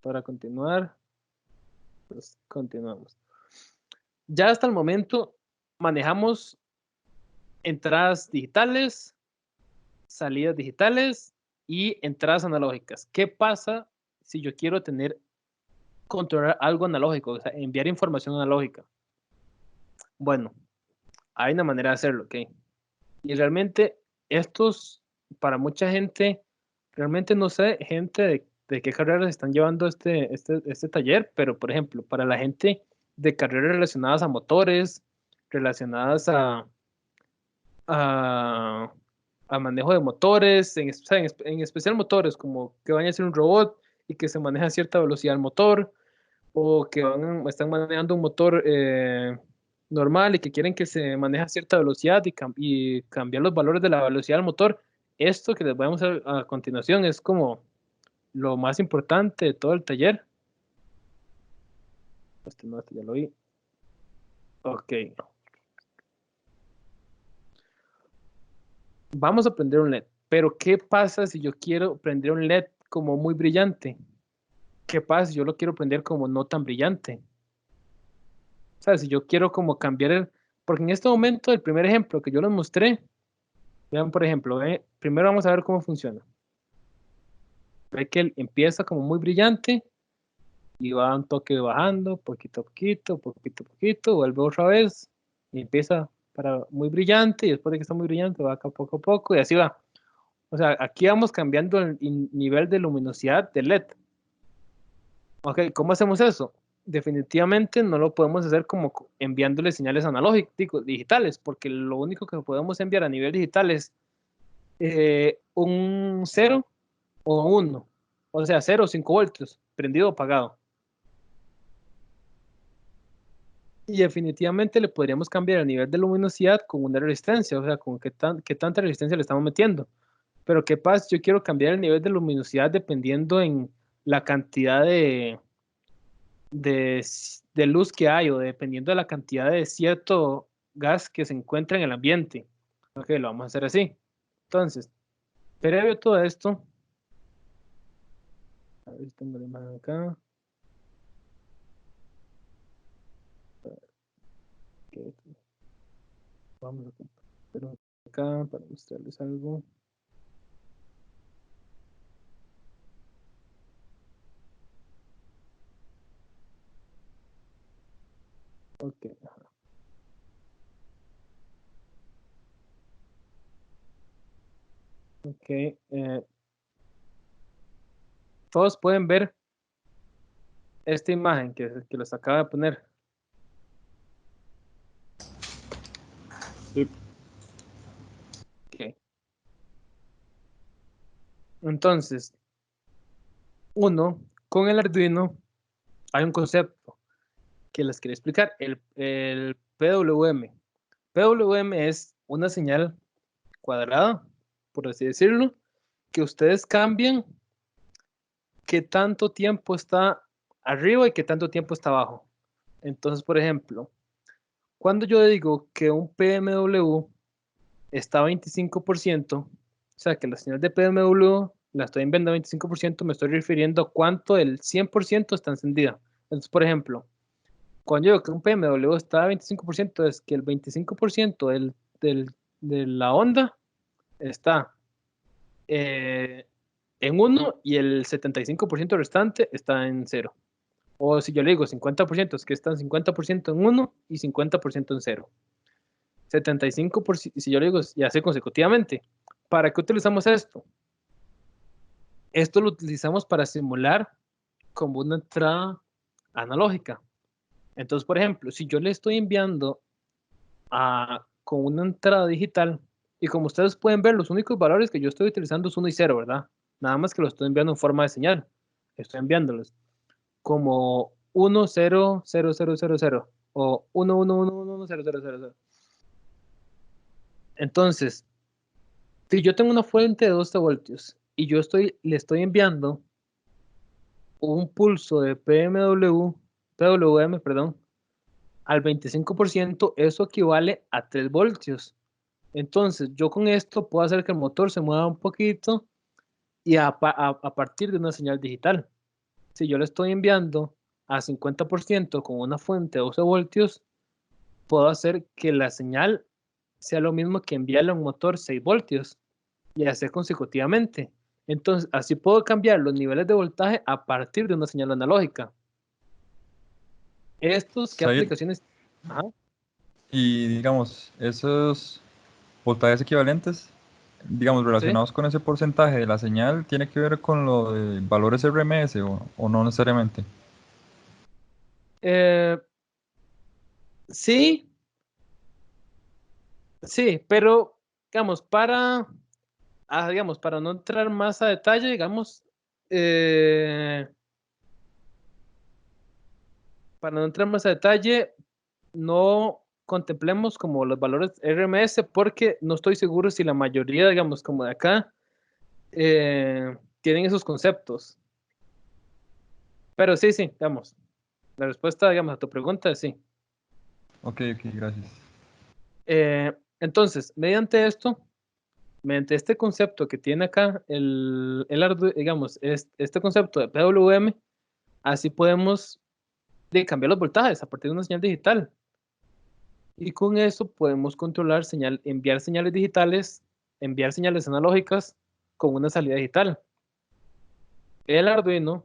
para continuar? Pues continuamos. Ya hasta el momento manejamos entradas digitales, salidas digitales y entradas analógicas. ¿Qué pasa si yo quiero controlar algo analógico, o sea, enviar información analógica? Bueno, hay una manera de hacerlo, ¿ok? Y realmente para mucha gente, realmente no sé, gente de qué carreras están llevando este taller, pero por ejemplo, para la gente de carreras relacionadas a motores, relacionadas a, a manejo de motores, o sea, en especial motores, como que vayan a ser un robot y que se maneja a cierta velocidad el motor, o que están manejando un motor normal y que quieren que se maneje a cierta velocidad y cambiar los valores de la velocidad del motor. Esto que les voy a mostrar a continuación es como lo más importante de todo el taller. No, este ya lo vi. Ok. Vamos a prender un LED. Pero ¿qué pasa si yo quiero prender un LED como muy brillante? ¿Qué pasa si yo lo quiero prender como no tan brillante? O sea, si yo quiero como cambiar porque en este momento, el primer ejemplo que yo les mostré, vean, por ejemplo, primero vamos a ver cómo funciona. Ve que él empieza como muy brillante y va un toque bajando, poquito a poquito, poquito a poquito, vuelve otra vez y empieza para muy brillante y después de que está muy brillante va acá poco a poco y así va. O sea, aquí vamos cambiando el nivel de luminosidad del LED. Ok, ¿cómo hacemos eso? Definitivamente no lo podemos hacer como enviándole señales analógicas, digitales, porque lo único que podemos enviar a nivel digital es un 0 o 1, o sea, 0 o 5 voltios, prendido o apagado. Y definitivamente le podríamos cambiar el nivel de luminosidad con una resistencia, o sea, con qué tanta resistencia le estamos metiendo. Pero ¿qué pasa? Yo quiero cambiar el nivel de luminosidad dependiendo en la cantidad de luz que hay o dependiendo de la cantidad de cierto gas que se encuentra en el ambiente. Ok, lo vamos a hacer así. Entonces, previo a todo esto, a ver si tengo la imagen acá. Okay. Vamos a compartir acá para mostrarles algo. Ok. Ok. Todos pueden ver esta imagen que les acaba de poner. Sí. Ok. Entonces, con el Arduino hay un concepto que les quería explicar, el PWM. PWM es una señal cuadrada, por así decirlo, que ustedes cambian qué tanto tiempo está arriba y qué tanto tiempo está abajo. Entonces, por ejemplo, cuando yo digo que un PMW está a 25%, o sea, que la señal de PMW la estoy enviando a 25%, me estoy refiriendo a cuánto del 100% está encendida. Entonces, por ejemplo, cuando yo digo que un PMW está a 25%, es que el 25% de la onda está en 1 y el 75% restante está en 0. O si yo le digo 50%, es que están 50% en 1 y 50% en 0. 75%, si yo le digo, y así consecutivamente. ¿Para qué utilizamos esto? Esto lo utilizamos para simular como una entrada analógica. Entonces, por ejemplo, si yo le estoy enviando con una entrada digital, y como ustedes pueden ver, los únicos valores que yo estoy utilizando es 1 y 0, ¿verdad? Nada más que lo estoy enviando en forma de señal. Estoy enviándolos como 1, 0, 0, 0, 0, 0 o 1, 1, 1, 1, 1, 0, 0, 0, 0. Entonces, si yo tengo una fuente de 12 voltios y yo le estoy enviando un pulso de PWM, perdón, al 25%, eso equivale a 3 voltios. Entonces, yo con esto puedo hacer que el motor se mueva un poquito y a partir de una señal digital. Si yo le estoy enviando a 50% con una fuente de 12 voltios, puedo hacer que la señal sea lo mismo que enviarle a un motor 6 voltios y hacer consecutivamente. Entonces, así puedo cambiar los niveles de voltaje a partir de una señal analógica. ¿Qué Said, aplicaciones? Ajá. y digamos, esos voltajes equivalentes, digamos, Sí. relacionados con ese porcentaje de la señal, ¿tiene que ver con lo de valores RMS o no necesariamente? Eh, sí, sí, pero digamos, digamos, para no entrar más a detalle, digamos, eh, para no entrar más a detalle, no contemplemos como los valores RMS porque no estoy seguro si la mayoría, digamos, como de acá, tienen esos conceptos. Pero sí, sí, digamos, la respuesta, digamos, a tu pregunta es sí. Ok, gracias. Entonces, mediante este concepto que tiene acá digamos, este concepto de PWM, así podemos cambiar los voltajes a partir de una señal digital. Y con eso podemos controlar enviar señales digitales, enviar señales analógicas con una salida digital. El Arduino,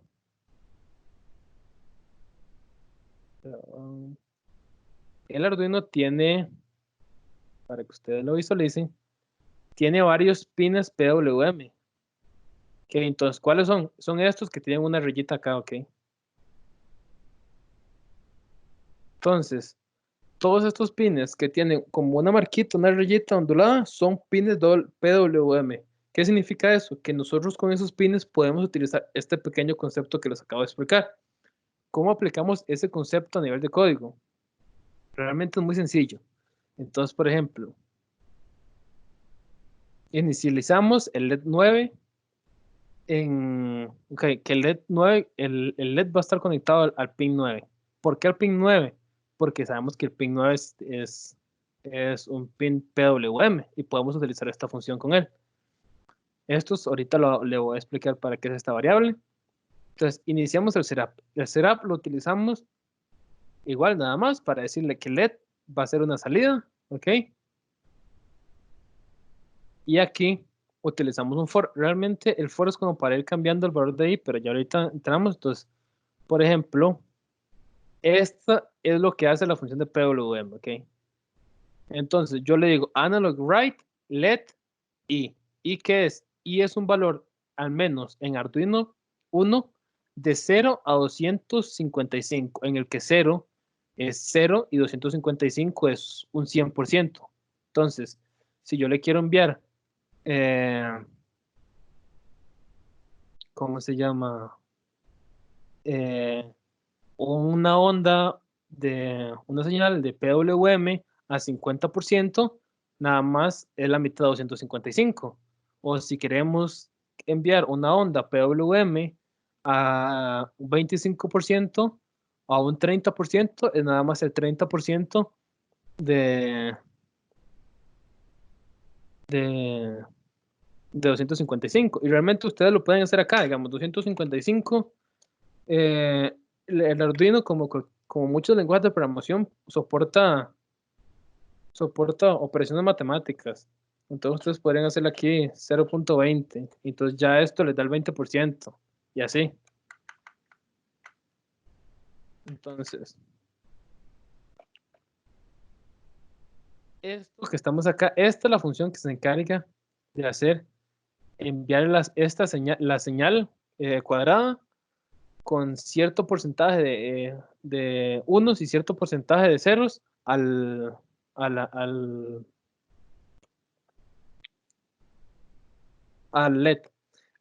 el Arduino tiene, para que ustedes lo visualicen, tiene varios pines PWM. Okay, entonces, ¿cuáles son? Son estos que tienen una rayita acá, ok. Entonces, todos estos pines que tienen como una marquita, una rayita ondulada, son pines PWM. ¿Qué significa eso? Que nosotros con esos pines podemos utilizar este pequeño concepto que les acabo de explicar. ¿Cómo aplicamos ese concepto a nivel de código? Realmente es muy sencillo. Entonces, por ejemplo, inicializamos el LED 9 que el LED 9, el LED va a estar conectado al pin 9. ¿Por qué al pin 9? Porque sabemos que el pin 9 es un pin PWM y podemos utilizar esta función con él. Estos ahorita le voy a explicar para qué es esta variable. Entonces, iniciamos el setup. El setup lo utilizamos igual nada más para decirle que LED va a ser una salida, ¿ok? Y aquí utilizamos un for. Realmente el for es como para ir cambiando el valor de ahí, pero ya ahorita entramos. Entonces, por ejemplo, esta es lo que hace la función de PWM, ¿ok? Entonces, yo le digo analog write let i. ¿Y qué es? Y es un valor, al menos en Arduino 1, de 0 a 255, en el que 0 es 0 y 255 es un 100%. Entonces, si yo le quiero enviar, ¿cómo se llama? Una onda de una señal de PWM a 50%, nada más es la mitad de 255. O si queremos enviar una onda PWM a un 25%, a un 30%, es nada más el 30% de, de, de 255. Y realmente ustedes lo pueden hacer acá, digamos, 255. El Arduino, como muchos lenguajes de programación, soporta operaciones matemáticas. Entonces ustedes podrían hacerlo aquí 0.20. Entonces ya esto les da el 20%. Y así. Entonces, esto que estamos acá, esta es la función que se encarga de hacer, enviar la señal cuadrada con cierto porcentaje de unos y cierto porcentaje de ceros al, al, al LED.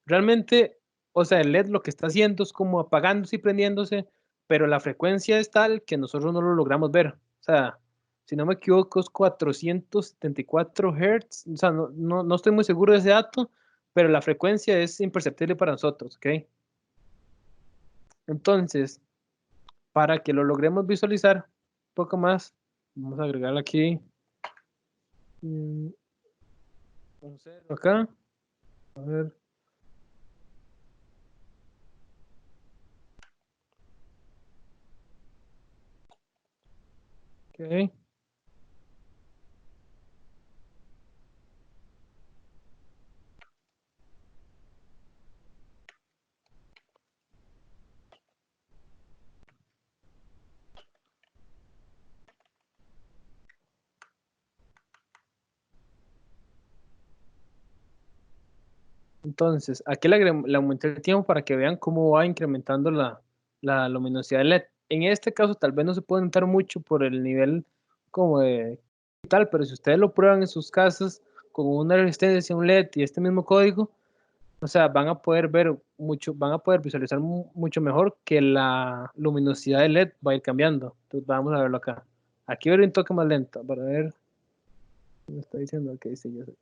Realmente, o sea, el LED lo que está haciendo es como apagándose y prendiéndose, pero la frecuencia es tal que nosotros no lo logramos ver. O sea, si no me equivoco, es 474 Hz. O sea, no estoy muy seguro de ese dato, pero la frecuencia es imperceptible para nosotros, ¿ok? Entonces, para que lo logremos visualizar un poco más, vamos a agregar aquí un 0 acá. A ver. Ok. Entonces, aquí le aumenté el tiempo para que vean cómo va incrementando la luminosidad del LED. En este caso, tal vez no se puede notar mucho por el nivel como de tal, pero si ustedes lo prueban en sus casas con una resistencia, un LED y este mismo código, o sea, van a poder ver mucho, van a poder visualizar mucho mejor que la luminosidad del LED va a ir cambiando. Entonces, vamos a verlo acá. Aquí voy a ver un toque más lento para ver. Me está diciendo que sí, yo sé.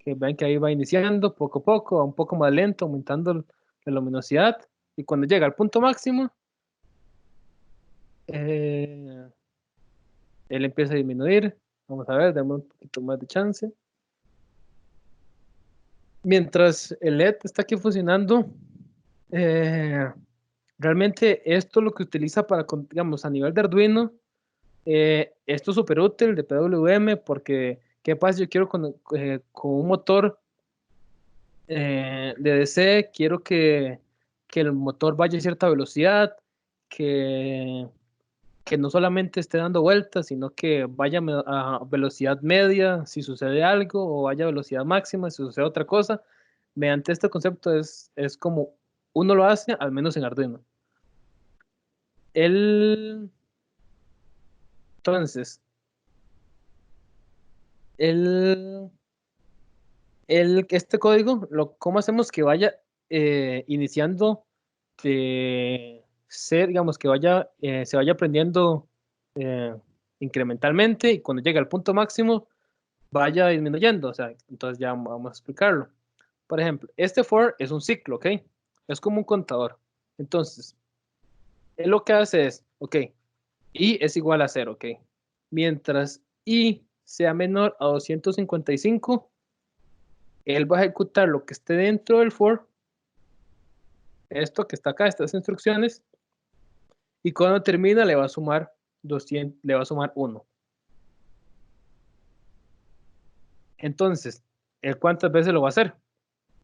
Que ven que ahí va iniciando poco a poco, un poco más lento, aumentando la luminosidad, y cuando llega al punto máximo, él empieza a disminuir. Vamos a ver, demos un poquito más de chance. Mientras el LED está aquí funcionando, realmente esto lo que utiliza para, digamos, a nivel de Arduino, esto es súper útil de PWM porque, ¿qué pasa? Yo quiero con un motor de DC, quiero que el motor vaya a cierta velocidad, que, que no solamente esté dando vueltas, sino que vaya a velocidad media si sucede algo, o vaya a velocidad máxima si sucede otra cosa. Mediante este concepto es como uno lo hace, al menos en Arduino. El, entonces, el, este código, ¿cómo hacemos que vaya iniciando de digamos, que se vaya aprendiendo incrementalmente y cuando llegue al punto máximo vaya disminuyendo. O sea, entonces ya vamos a explicarlo. Por ejemplo, este for es un ciclo, ¿ok? Es como un contador. Entonces, él lo que hace es, ok, y es igual a 0, ¿ok? Mientras y sea menor a 255, él va a ejecutar lo que esté dentro del for, esto que está acá, estas instrucciones, y cuando termina le va a sumar 200, le va a sumar 1. Entonces, ¿él cuántas veces lo va a hacer?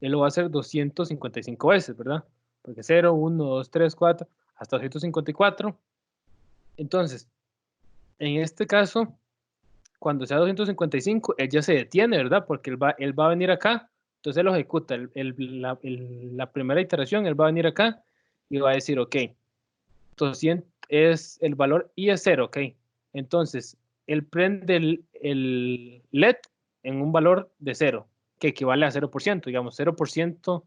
Él lo va a hacer 255 veces, ¿verdad? Porque 0, 1, 2, 3, 4, hasta 254. Entonces, en este caso, cuando sea 255, él ya se detiene, ¿verdad? Porque él va a venir acá, entonces él lo ejecuta. La primera iteración, él va a venir acá y va a decir, ok, 200 es el valor y es 0, ok. Entonces, él prende el LED en un valor de 0, que equivale a 0%, digamos, 0%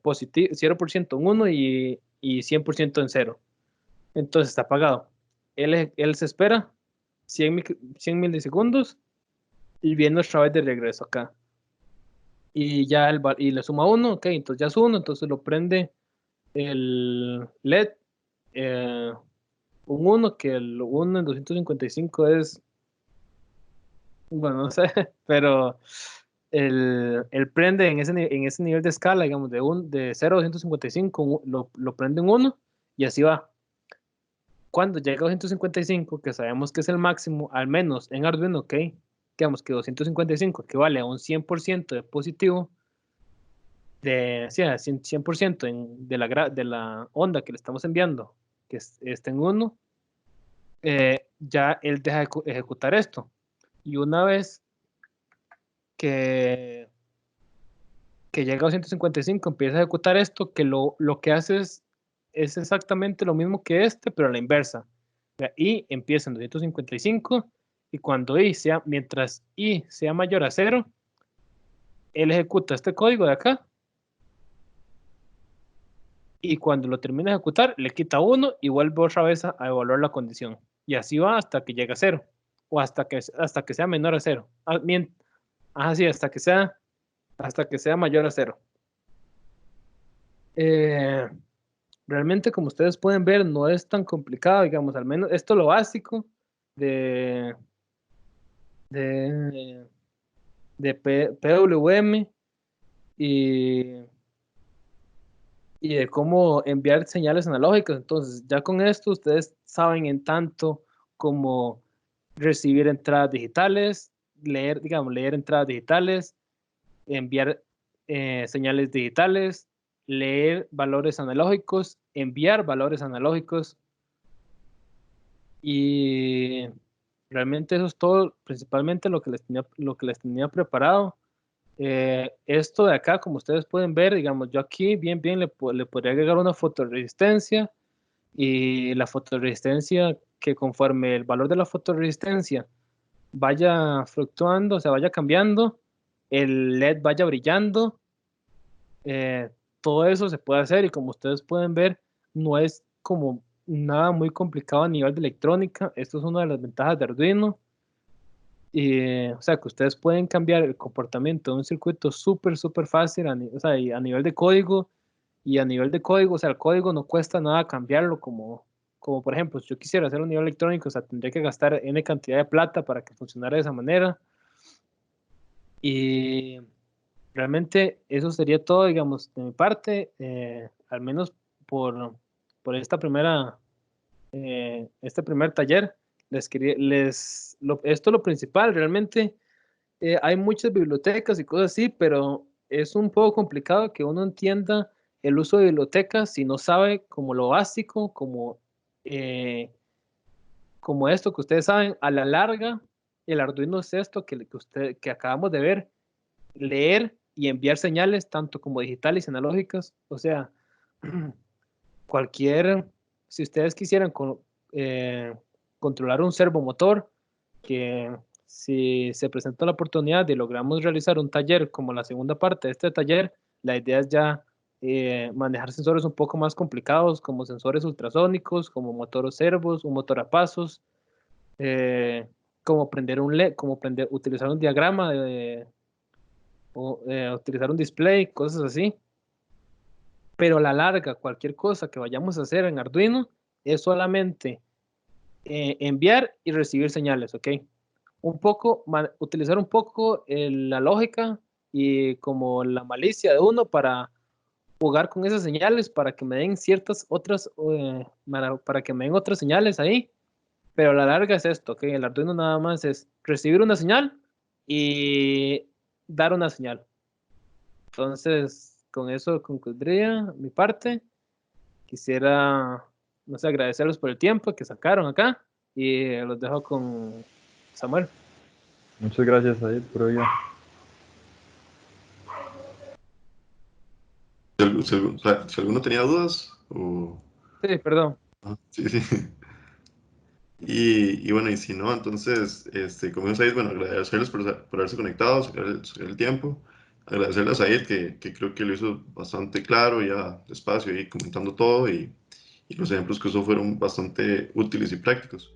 positivo, 0% en 1 y 100% en 0. Entonces está apagado. Él se espera 100 milisegundos y viene otra vez de regreso acá. Y ya y le suma 1, ok, entonces ya es 1, entonces lo prende el LED. Un 1, que el 1 en 255 es, bueno, no sé, pero el prende en ese nivel de escala, digamos, de 0 a 255, lo prende en 1 y así va. Cuando llega a 255, que sabemos que es el máximo, al menos en Arduino, ok, digamos que 255 equivale a un 100% de positivo, sí, 100% de la onda que le estamos enviando, que está en 1, ya él deja de ejecutar esto. Y una vez que llega a 255, empieza a ejecutar esto, que lo que hace es exactamente lo mismo que este, pero a la inversa. Y empieza en 255 y cuando mientras i sea mayor a 0, él ejecuta este código de acá y cuando lo termina de ejecutar le quita 1 y vuelve otra vez a evaluar la condición. Y así va hasta que llegue a 0 o hasta que sea menor a 0. Sí, hasta que sea mayor a 0. Realmente, como ustedes pueden ver, no es tan complicado, digamos, al menos esto es lo básico de PWM y de cómo enviar señales analógicas. Entonces, ya con esto ustedes saben en tanto como recibir entradas digitales, leer entradas digitales, enviar señales digitales, leer valores analógicos, enviar valores analógicos, y realmente eso es todo, principalmente lo que les tenía preparado. Esto de acá, como ustedes pueden ver, digamos, yo aquí bien le podría agregar una fotoresistencia, y la fotoresistencia, que conforme el valor de la fotoresistencia vaya fluctuando, o sea, vaya cambiando, el LED vaya brillando, todo eso se puede hacer, y como ustedes pueden ver, no es como nada muy complicado a nivel de electrónica. Esto es una de las ventajas de Arduino. O sea, que ustedes pueden cambiar el comportamiento de un circuito súper fácil, o sea, y a nivel de código, o sea, el código no cuesta nada cambiarlo, como por ejemplo, si yo quisiera hacer un nivel electrónico, o sea, tendría que gastar N cantidad de plata para que funcionara de esa manera. Y realmente eso sería todo, digamos, de mi parte, al menos por esta este primer taller. Esto es lo principal, realmente. Hay muchas bibliotecas y cosas así, pero es un poco complicado que uno entienda el uso de bibliotecas si no sabe como lo básico, eh, como esto que ustedes saben. A la larga, el Arduino es esto que acabamos de ver: leer y enviar señales, tanto como digitales y analógicas. O sea, si ustedes quisieran controlar un servomotor, que si se presenta la oportunidad y logramos realizar un taller como la segunda parte de este taller, la idea es ya manejar sensores un poco más complicados, como sensores ultrasónicos, como motor servos, un motor a pasos, como prender un LED, utilizar un diagrama, utilizar un display, cosas así. Pero a la larga, cualquier cosa que vayamos a hacer en Arduino es solamente enviar y recibir señales, ¿ok? Utilizar un poco la lógica y como la malicia de uno para jugar con esas señales para que me den ciertas otras, para que me den otras señales ahí, pero a la larga es esto, ¿ok? El Arduino nada más es recibir una señal y dar una señal. Entonces, con eso concluiría mi parte. Quisiera, no sé, agradecerles por el tiempo que sacaron acá y los dejo con Samuel. Muchas gracias, Said, puro día. Si alguno tenía dudas, o... Sí, perdón. Sí, sí. Y bueno, y si no, entonces, como sabéis, bueno, agradecerles por haberse conectado, sacar el tiempo, agradecerle a Said, que creo que lo hizo bastante claro, ya despacio, ahí comentando todo, y los ejemplos que usó fueron bastante útiles y prácticos.